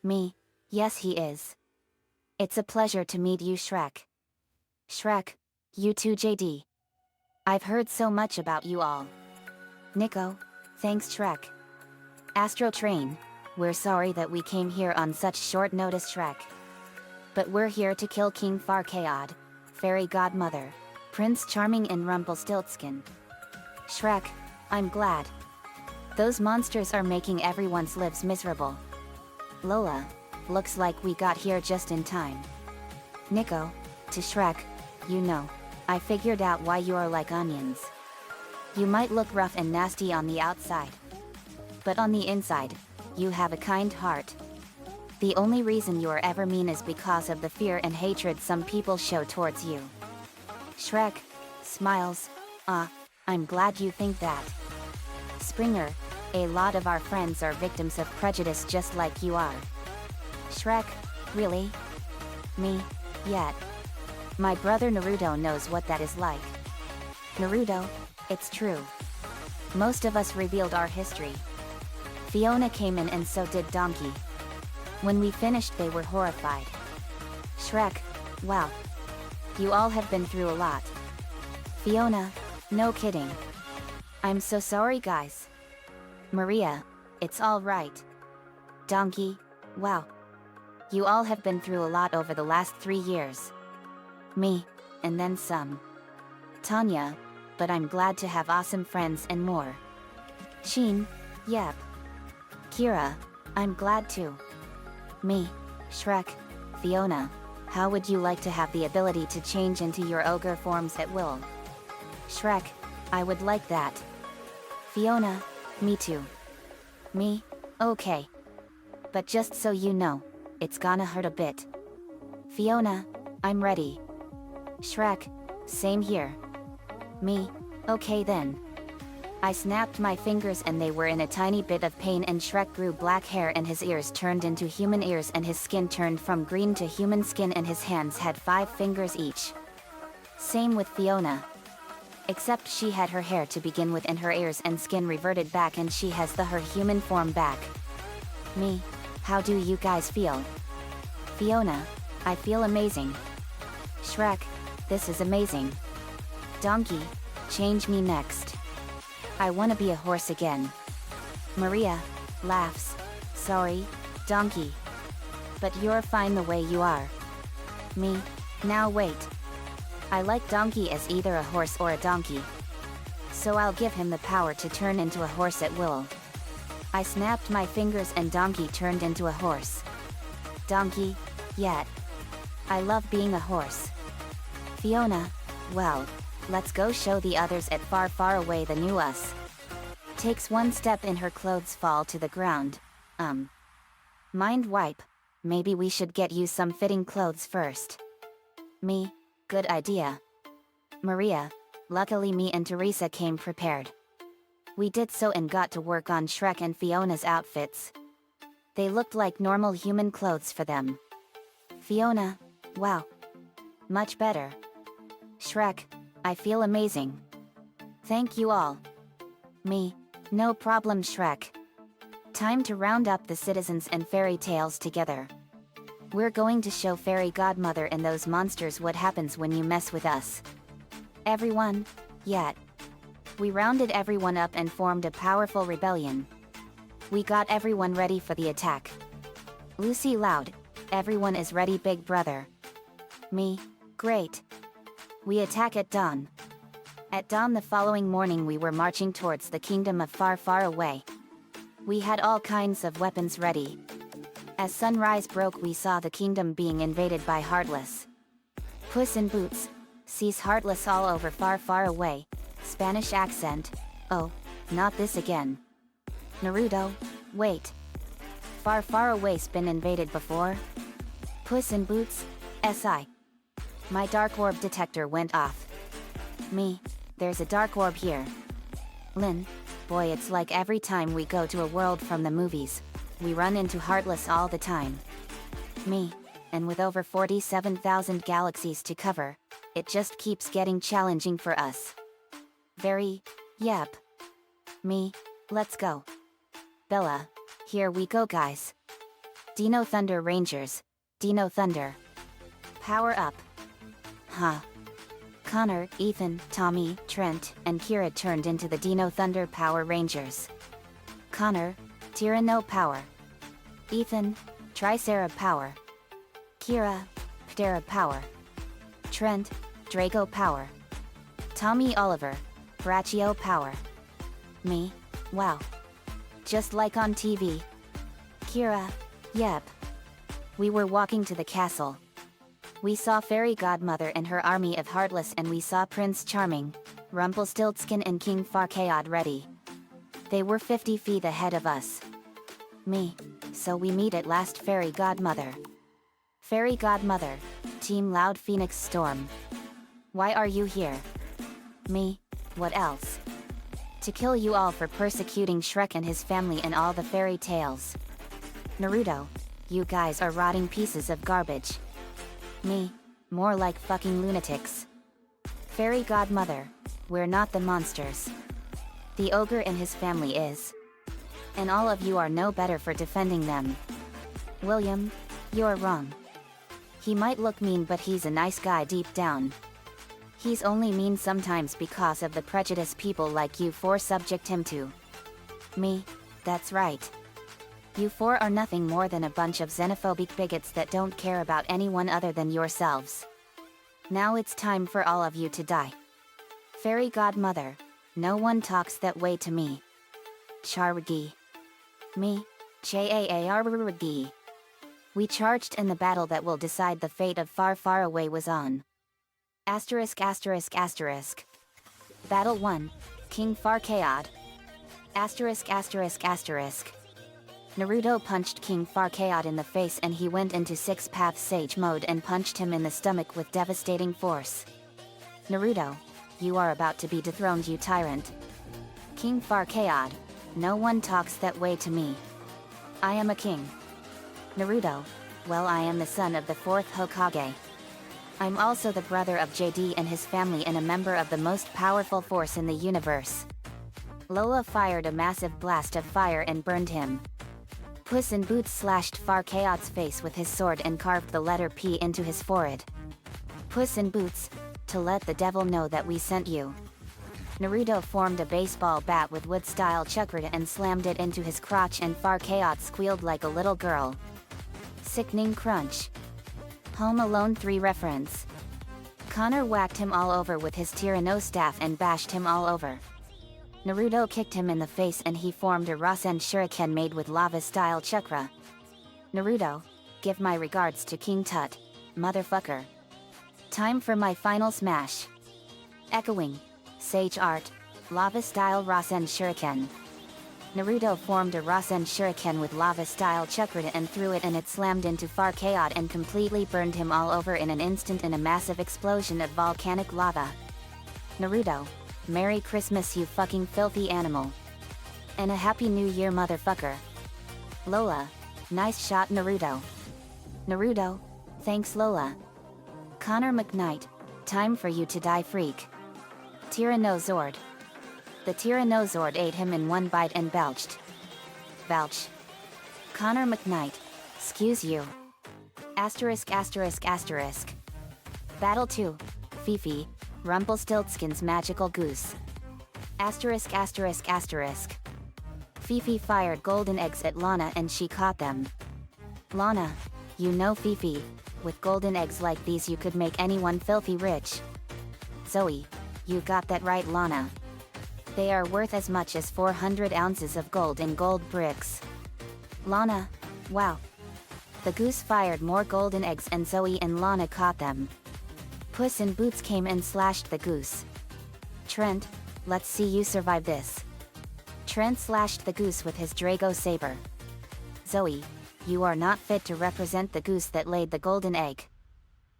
Me, yes he is. It's a pleasure to meet you, Shrek. Shrek, you too, JD. I've heard so much about you all. Nico, thanks Shrek. Astro Train, we're sorry that we came here on such short notice, Shrek. But we're here to kill King Farkaod, Fairy Godmother, Prince Charming and Rumpelstiltskin. Shrek, I'm glad. Those monsters are making everyone's lives miserable. Lola, looks like we got here just in time. Nico, to Shrek, you know, I figured out why you're like onions. You might look rough and nasty on the outside, but on the inside, you have a kind heart. The only reason you are ever mean is because of the fear and hatred some people show towards you. Shrek smiles. I'm glad you think that. Springer, a lot of our friends are victims of prejudice just like you are. Shrek, really? Me, yet. My brother Naruto knows what that is like. Naruto, it's true. Most of us revealed our history. Fiona came in and so did Donkey. When we finished they were horrified. Shrek, wow. You all have been through a lot. Fiona, no kidding. I'm so sorry guys. Maria, it's all right. Donkey, wow. You all have been through a lot over the last 3 years. Me, and then some. Tanya, but I'm glad to have awesome friends and more. Sheen, yep. Kira, I'm glad too. Me, Shrek, Fiona, how would you like to have the ability to change into your ogre forms at will? Shrek, I would like that. Fiona, me too. Me, okay. But just so you know, it's gonna hurt a bit. Fiona, I'm ready. Shrek, same here. Me, okay then. I snapped my fingers and they were in a tiny bit of pain, and Shrek grew black hair and his ears turned into human ears and his skin turned from green to human skin and his hands had 5 fingers each. Same with Fiona. Except she had her hair to begin with and her ears and skin reverted back and she has her human form back. Me, how do you guys feel? Fiona, I feel amazing. Shrek, this is amazing. Donkey, change me next. I wanna be a horse again. Maria, laughs. Sorry, Donkey. But you're fine the way you are. Me, now wait. I like Donkey as either a horse or a donkey. So I'll give him the power to turn into a horse at will. I snapped my fingers and Donkey turned into a horse. Donkey, yet. I love being a horse. Fiona, well, let's go show the others at far far away the new us. Takes one step and her clothes fall to the ground. Mind wipe. Maybe we should get you some fitting clothes first. Me, good idea. Maria, luckily me and Teresa came prepared. We did so and got to work on Shrek and Fiona's outfits. They looked like normal human clothes for them. Fiona, wow. Much better. Shrek, I feel amazing. Thank you all. Me, no problem Shrek. Time to round up the citizens and fairy tales together. We're going to show Fairy Godmother and those monsters what happens when you mess with us. Everyone, yet. We rounded everyone up and formed a powerful rebellion. We got everyone ready for the attack. Lucy loud, everyone is ready big brother. Me, great. We attack at dawn. At dawn the following morning we were marching towards the kingdom of far far away. We had all kinds of weapons ready. As sunrise broke we saw the kingdom being invaded by Heartless. Puss in Boots, sees Heartless all over far far away, Spanish accent, oh, not this again. Naruto, wait. Far far away's been invaded before? Puss in Boots, SI. My dark orb detector went off. Me, there's a dark orb here. Lynn, boy it's like every time we go to a world from the movies, we run into Heartless all the time. Me, and with over 47,000 galaxies to cover, it just keeps getting challenging for us. Very, yep. Me, let's go. Bella, here we go guys. Dino Thunder Rangers, Dino Thunder. Power up. Huh. Connor, Ethan, Tommy, Trent, and Kira turned into the Dino Thunder Power Rangers. Connor, Tyranno Power. Ethan, Tricera Power. Kira, Ptera Power. Trent, Draco Power. Tommy Oliver, Braccio Power. Me, wow. Just like on TV. Kira, yep. We were walking to the castle. We saw Fairy Godmother and her army of Heartless and we saw Prince Charming, Rumpelstiltskin and King Farquaad ready. They were 50 feet ahead of us. Me, so we meet at last Fairy Godmother. Fairy Godmother, Team Loud Phoenix Storm. Why are you here? Me, what else? To kill you all for persecuting Shrek and his family and all the fairy tales. Naruto, you guys are rotting pieces of garbage. Me, more like fucking lunatics. Fairy Godmother, we're not the monsters. The ogre and his family is. And all of you are no better for defending them. William, you're wrong. He might look mean but he's a nice guy deep down. He's only mean sometimes because of the prejudice people like you four subject him to. Me, that's right. You four are nothing more than a bunch of xenophobic bigots that don't care about anyone other than yourselves. Now it's time for all of you to die. Fairy godmother, no one talks that way to me. Chargi. Me, Chaargi. We charged and the battle that will decide the fate of Far Far Away was on. Asterisk asterisk asterisk. Battle 1, King Farkaod. Asterisk asterisk asterisk. Naruto punched King Farkaod in the face and he went into 6-path Sage mode and punched him in the stomach with devastating force. Naruto, you are about to be dethroned, you tyrant. King Farkaod, no one talks that way to me. I am a king. Naruto, well, I am the son of the 4th Hokage. I'm also the brother of JD and his family and a member of the most powerful force in the universe. Lola fired a massive blast of fire and burned him. Puss in Boots slashed Farkaod's face with his sword and carved the letter P into his forehead. Puss in Boots, to let the devil know that we sent you. Naruto formed a baseball bat with wood-style chakra and slammed it into his crotch and Farkaod squealed like a little girl. Sickening crunch. Home Alone 3 reference. Connor whacked him all over with his Tyranno staff and bashed him all over. Naruto kicked him in the face and he formed a Rasen Shuriken made with lava-style chakra. Naruto, give my regards to King Tut, motherfucker. Time for my final smash. Echoing. Sage Art. Lava-style Rasen Shuriken. Naruto formed a Rasen Shuriken with lava-style chakra and threw it and it slammed into Farkaod and completely burned him all over in an instant in a massive explosion of volcanic lava. Naruto, Merry Christmas you fucking filthy animal. And a Happy New Year motherfucker. Lola, nice shot Naruto. Naruto, thanks Lola. Connor McKnight, time for you to die freak. Tyrannosaurd. The Tyrannosaurd ate him in one bite and belched. Belch. Connor McKnight, excuse you. Asterisk asterisk asterisk. Battle 2, Fifi, Rumpelstiltskin's magical goose. Asterisk asterisk asterisk. Fifi fired golden eggs at Lana and she caught them. Lana, you know Fifi, with golden eggs like these you could make anyone filthy rich. Zoe, you got that right Lana. They are worth as much as 400 ounces of gold in gold bricks. Lana, wow. The goose fired more golden eggs and Zoe and Lana caught them. Puss in Boots came and slashed the goose. Trent, let's see you survive this. Trent slashed the goose with his Drago saber. Zoe, you are not fit to represent the goose that laid the golden egg.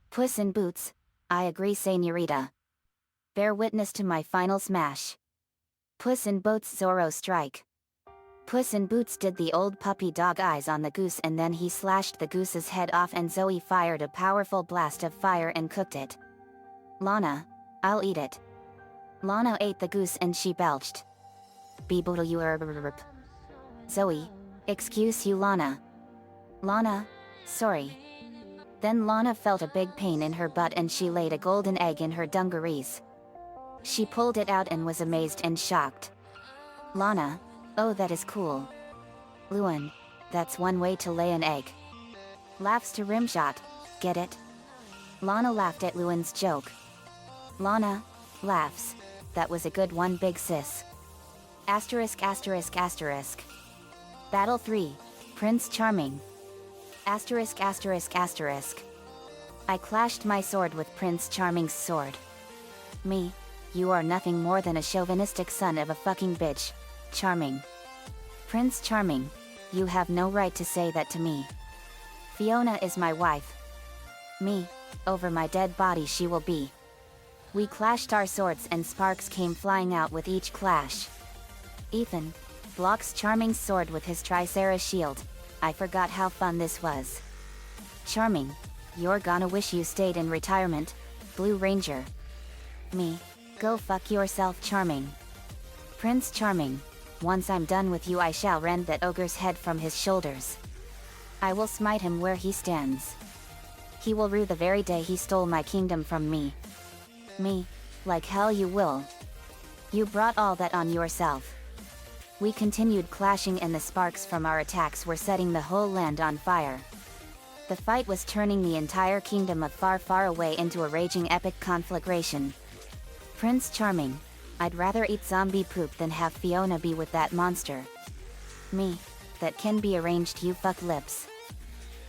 Puss in Boots, I agree señorita. Bear witness to my final smash. Puss in Boots Zoro strike. Puss in Boots did the old puppy dog eyes on the goose and then he slashed the goose's head off and Zoe fired a powerful blast of fire and cooked it. Lana, I'll eat it. Lana ate the goose and she belched. Zoe, excuse you Lana. Lana, sorry. Then Lana felt a big pain in her butt and she laid a golden egg in her dungarees. She pulled it out and was amazed and shocked. Lana, oh that is cool. Luan, that's one way to lay an egg. Laughs to Rimshot, get it? Lana laughed at Luan's joke. Lana, laughs, that was a good one big sis. Asterisk asterisk asterisk. Battle 3, Prince Charming. Asterisk asterisk asterisk. I clashed my sword with Prince Charming's sword. Me, you are nothing more than a chauvinistic son of a fucking bitch, Charming. Prince Charming, you have no right to say that to me. Fiona is my wife. Me, over my dead body she will be. We clashed our swords and sparks came flying out with each clash. Ethan blocks Charming's sword with his Tricera shield. I forgot how fun this was. Charming, you're gonna wish you stayed in retirement, Blue Ranger. Me, go fuck yourself Charming. Prince Charming, once I'm done with you I shall rend that ogre's head from his shoulders. I will smite him where he stands. He will rue the very day he stole my kingdom from me. Me, like hell you will. You brought all that on yourself. We continued clashing and the sparks from our attacks were setting the whole land on fire. The fight was turning the entire kingdom of far, far away into a raging epic conflagration. Prince Charming, I'd rather eat zombie poop than have Fiona be with that monster. Me, that can be arranged, you fuck lips.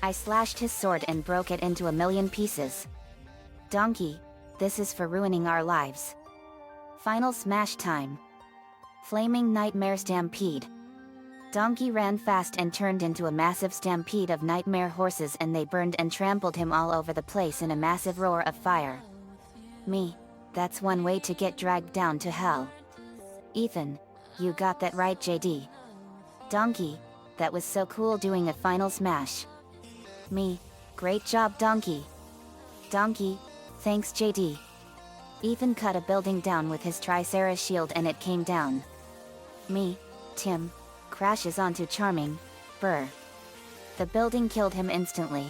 I slashed his sword and broke it into a million pieces. Donkey, this is for ruining our lives. Final smash time. Flaming Nightmare Stampede. Donkey ran fast and turned into a massive stampede of nightmare horses, and they burned and trampled him all over the place in a massive roar of fire. Me, that's one way to get dragged down to hell. Ethan, you got that right, JD. Donkey, that was so cool doing a final smash. Me, great job, Donkey. Donkey, thanks, JD. Ethan cut a building down with his Tricera shield and it came down. Me, Tim, crashes onto Charming, brr. The building killed him instantly.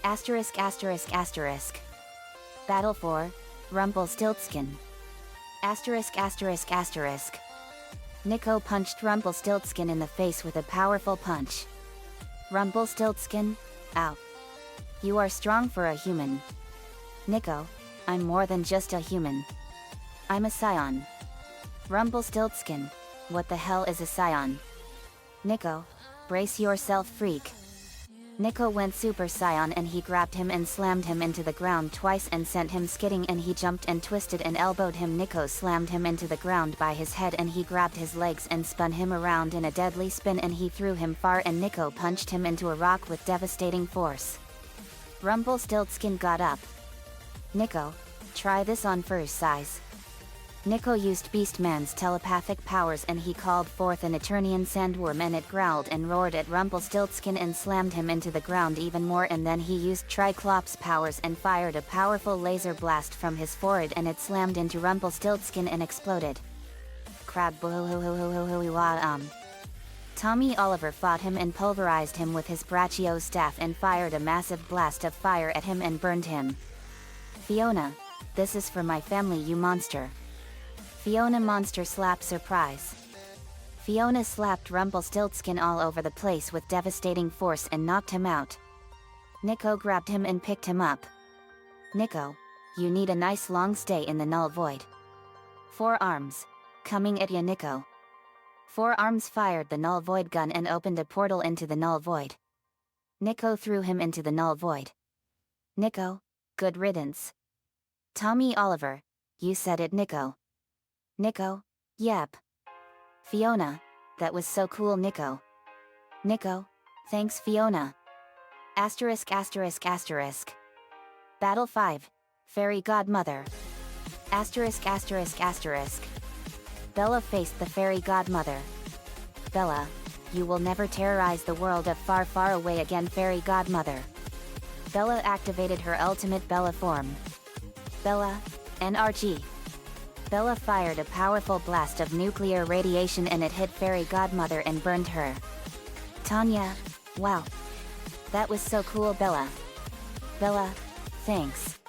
Asterisk asterisk asterisk. Battle for Rumpelstiltskin. Asterisk asterisk asterisk. Nico punched Rumpelstiltskin in the face with a powerful punch. Rumpelstiltskin, ow. You are strong for a human. Nico, I'm more than just a human. I'm a scion. Rumpelstiltskin, what the hell is a scion? Nico, brace yourself, freak. Nico went Super Saiyan and he grabbed him and slammed him into the ground twice and sent him skidding, and he jumped and twisted and elbowed him. Nico slammed him into the ground by his head and he grabbed his legs and spun him around in a deadly spin and he threw him far, and Nico punched him into a rock with devastating force. Rumpelstiltskin got up. Nico, try this on first size. Nico used Beastman's telepathic powers and he called forth an Eternian sandworm, and it growled and roared at Rumpelstiltskin and slammed him into the ground even more, and then he used Triclops powers and fired a powerful laser blast from his forehead and it slammed into Rumpelstiltskin and exploded. Crab Tommy Oliver fought him and pulverized him with his Braccio staff and fired a massive blast of fire at him and burned him. Fiona, this is for my family, you monster. Fiona monster slap surprise. Fiona slapped Rumpelstiltskin all over the place with devastating force and knocked him out. Nico grabbed him and picked him up. Nico, you need a nice long stay in the null void. 4 arms. Coming at ya, Nico. 4 arms fired the null void gun and opened a portal into the null void. Nico threw him into the null void. Nico, good riddance. Tommy Oliver, you said it, Nico. Nico, yep. Fiona, that was so cool, Nico. Nico, thanks, Fiona. Asterisk asterisk asterisk. Battle 5, Fairy Godmother. Asterisk asterisk asterisk. Bella faced the Fairy Godmother. Bella, you will never terrorize the world of far, far away again, Fairy Godmother. Bella activated her ultimate Bella form. Bella, NRG. Bella fired a powerful blast of nuclear radiation and it hit Fairy Godmother and burned her. Tanya, wow. That was so cool, Bella. Bella, thanks.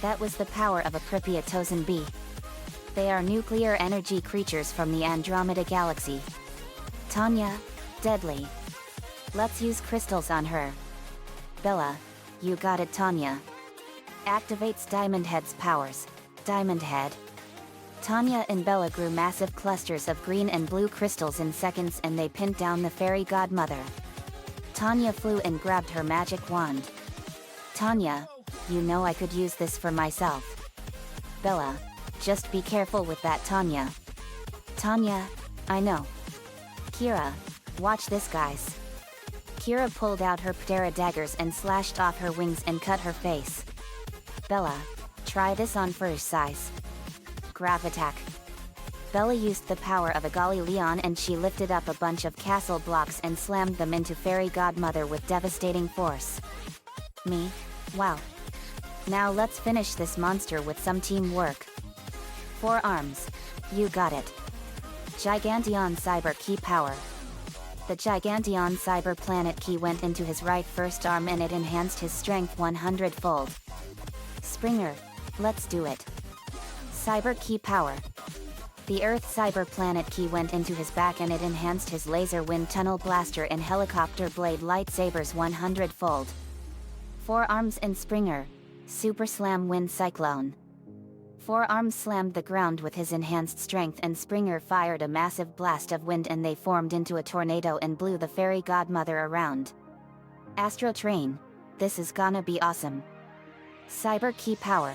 That was the power of a Pripyatosan bee. They are nuclear energy creatures from the Andromeda Galaxy. Tanya, deadly. Let's use crystals on her. Bella, you got it, Tanya. Activates Diamond Head's powers. Diamond Head. Tanya and Bella grew massive clusters of green and blue crystals in seconds and they pinned down the Fairy Godmother. Tanya flew and grabbed her magic wand. Tanya, you know I could use this for myself. Bella, just be careful with that, Tanya. Tanya, I know. Kira, watch this, guys. Kira pulled out her Ptera daggers and slashed off her wings and cut her face. Bella, try this on first size. Grav attack. Bella used the power of a Golly Leon and she lifted up a bunch of castle blocks and slammed them into Fairy Godmother with devastating force. Me, wow. Now let's finish this monster with some teamwork. 4 arms. You got it. Giganteon Cyber Key Power. The Giganteon Cyber Planet Key went into his right first arm and it enhanced his strength 100-fold. Springer, let's do it. Cyber Key Power. The Earth cyber planet key went into his back and it enhanced his laser wind tunnel blaster and helicopter blade lightsabers 100-fold. Forearms and Springer, Super Slam Wind Cyclone. Forearms slammed the ground with his enhanced strength and Springer fired a massive blast of wind and they formed into a tornado and blew the fairy godmother around. Astro Train, this is gonna be awesome. Cyber Key Power.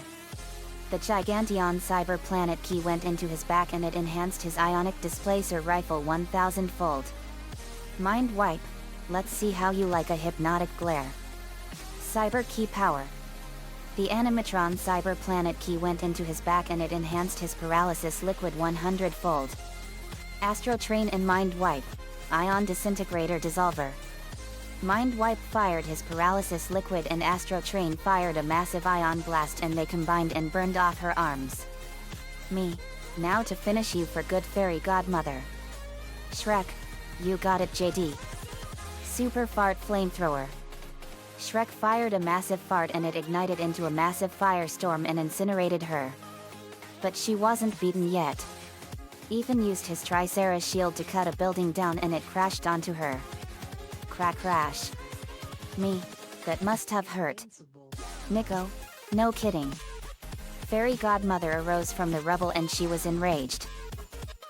The Giganteon cyber planet key went into his back and it enhanced his ionic displacer rifle 1000-fold. Mind Wipe, let's see how you like a hypnotic glare. Cyber Key Power. The Animatron cyber planet key went into his back and it enhanced his paralysis liquid 100-fold. Astro Train and Mind Wipe, Ion Disintegrator Dissolver. Mind Wipe fired his paralysis liquid and Astro Train fired a massive ion blast and they combined and burned off her arms. Me, now to finish you for good fairy godmother. Shrek, you got it JD. Super Fart Flamethrower. Shrek fired a massive fart and it ignited into a massive firestorm and incinerated her. But she wasn't beaten yet. Ethan used his Tricera shield to cut a building down and it crashed onto her. Crash. Me, that must have hurt. Nico, no kidding. Fairy godmother arose from the rubble and she was enraged.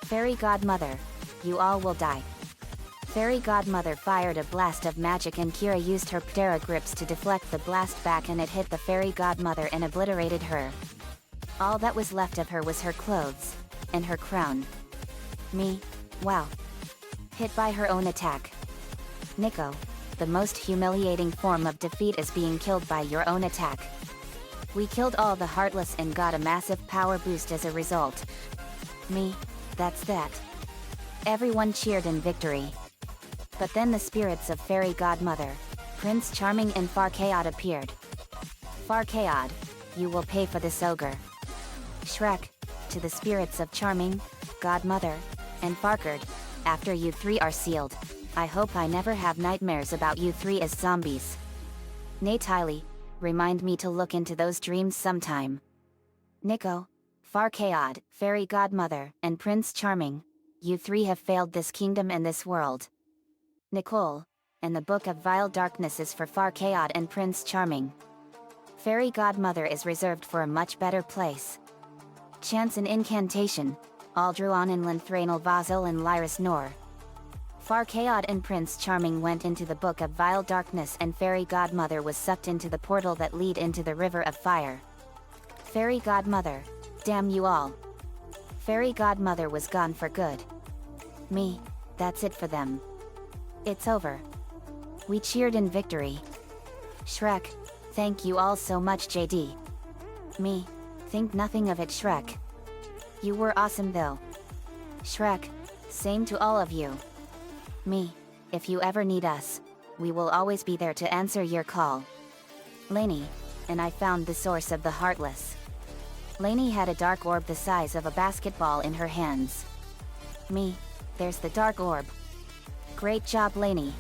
Fairy godmother, you all will die. Fairy godmother fired a blast of magic and Kira used her Ptera grips to deflect the blast back and it hit the fairy godmother and obliterated her. All that was left of her was her clothes, and her crown. Me, wow. Hit by her own attack. Nico, the most humiliating form of defeat is being killed by your own attack. We killed all the Heartless and got a massive power boost as a result. Me, that's that. Everyone cheered in victory. But then the spirits of Fairy Godmother, Prince Charming and Farquaad appeared. Farquaad, you will pay for this ogre. Shrek, to the spirits of Charming, Godmother, and Farquaad, after you three are sealed, I hope I never have nightmares about you three as zombies. Natalie, remind me to look into those dreams sometime. Nico, Farquaad, Fairy Godmother, and Prince Charming, you three have failed this kingdom and this world. Nicole, and the Book of Vile Darkness is for Farquaad and Prince Charming. Fairy Godmother is reserved for a much better place. Chance and Incantation, Aldruon and Linthranel Vazel and Lyris Nor. Farquaad and Prince Charming went into the Book of Vile Darkness and Fairy Godmother was sucked into the portal that lead into the River of Fire. Fairy Godmother, damn you all. Fairy Godmother was gone for good. Me, that's it for them. It's over. We cheered in victory. Shrek, thank you all so much JD. Me, think nothing of it Shrek. You were awesome though. Shrek, same to all of you. Me, if you ever need us, we will always be there to answer your call. Lainey, and I found the source of the Heartless. Lainey had a dark orb the size of a basketball in her hands. Me, there's the dark orb. Great job Lainey.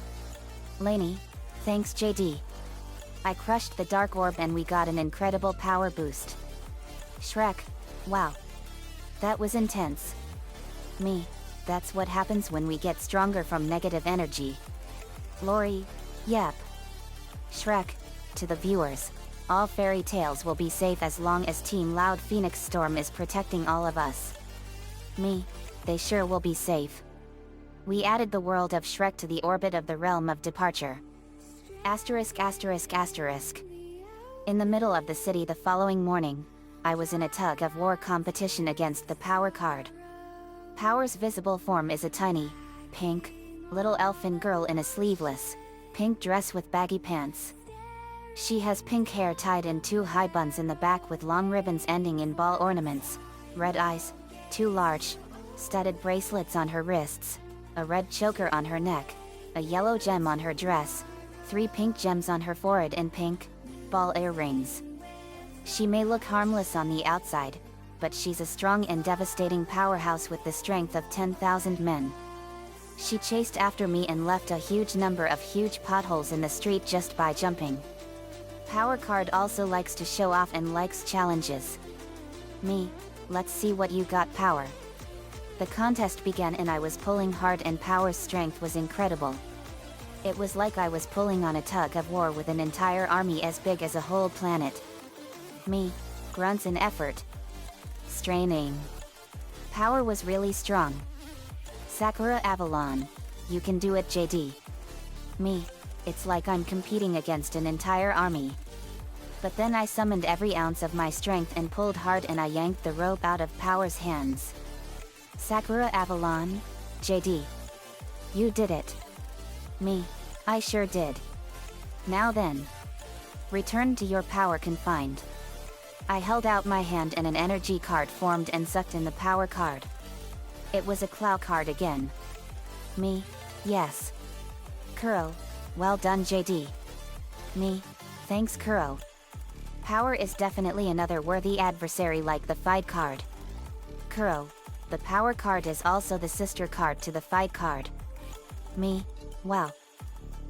Lainey, thanks JD. I crushed the dark orb and we got an incredible power boost. Shrek, wow. That was intense. Me, that's what happens when we get stronger from negative energy. Lori, yep. Shrek, to the viewers, all fairy tales will be safe as long as Team Loud Phoenix Storm is protecting all of us. Me, they sure will be safe. We added the world of Shrek to the orbit of the realm of departure. Asterisk. In the middle of the city the following morning, I was in a tug-of-war competition against the Power card. Power's visible form is a tiny, pink, little elfin girl in a sleeveless, pink dress with baggy pants. She has pink hair tied in 2 high buns in the back with long ribbons ending in ball ornaments, red eyes, 2 large, studded bracelets on her wrists, a red choker on her neck, a yellow gem on her dress, 3 pink gems on her forehead and pink, ball earrings. She may look harmless on the outside, but she's a strong and devastating powerhouse with the strength of 10,000 men. She chased after me and left a huge number of huge potholes in the street just by jumping. Power card also likes to show off and likes challenges. Me, let's see what you got Power. The contest began and I was pulling hard and Power's strength was incredible. It was like I was pulling on a tug of war with an entire army as big as a whole planet. Me. Grunts and effort. Straining. Power was really strong. Sakura Avalon. You can do it, JD. Me. It's like I'm competing against an entire army. But then I summoned every ounce of my strength and pulled hard and I yanked the rope out of Power's hands. Sakura Avalon, JD. You did it. Me. I sure did. Now then. Return to your power confined. I held out my hand and an energy card formed and sucked in the power card. It was a Clow card again. Me. Yes. Kuro. Well done, JD. Me. Thanks, Kuro. Power is definitely another worthy adversary like the fight card. Kuro. The power card is also the sister card to the fight card. Me. Wow.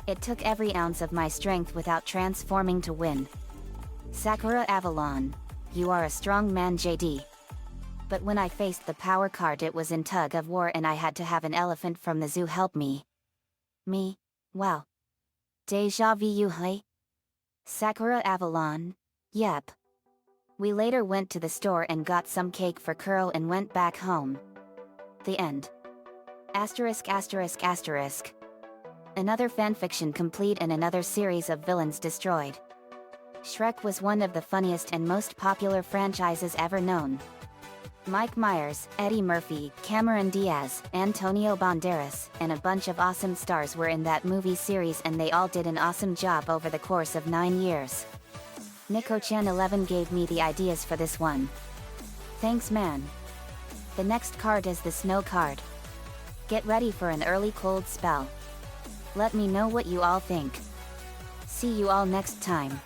It took every ounce of my strength without transforming to win. Sakura Avalon. You are a strong man, JD. But when I faced the power card it was in tug of war and I had to have an elephant from the zoo help me. Me. Wow. Deja vu, hey? Sakura Avalon. Yep. We later went to the store and got some cake for Kuro and went back home. The end. Asterisk asterisk asterisk. Another fanfiction complete and another series of villains destroyed. Shrek was one of the funniest and most popular franchises ever known. Mike Myers, Eddie Murphy, Cameron Diaz, Antonio Banderas, and a bunch of awesome stars were in that movie series and they all did an awesome job over the course of 9 years. Nico-chan 11 gave me the ideas for this one. Thanks, man. The next card is the snow card. Get ready for an early cold spell. Let me know what you all think. See you all next time.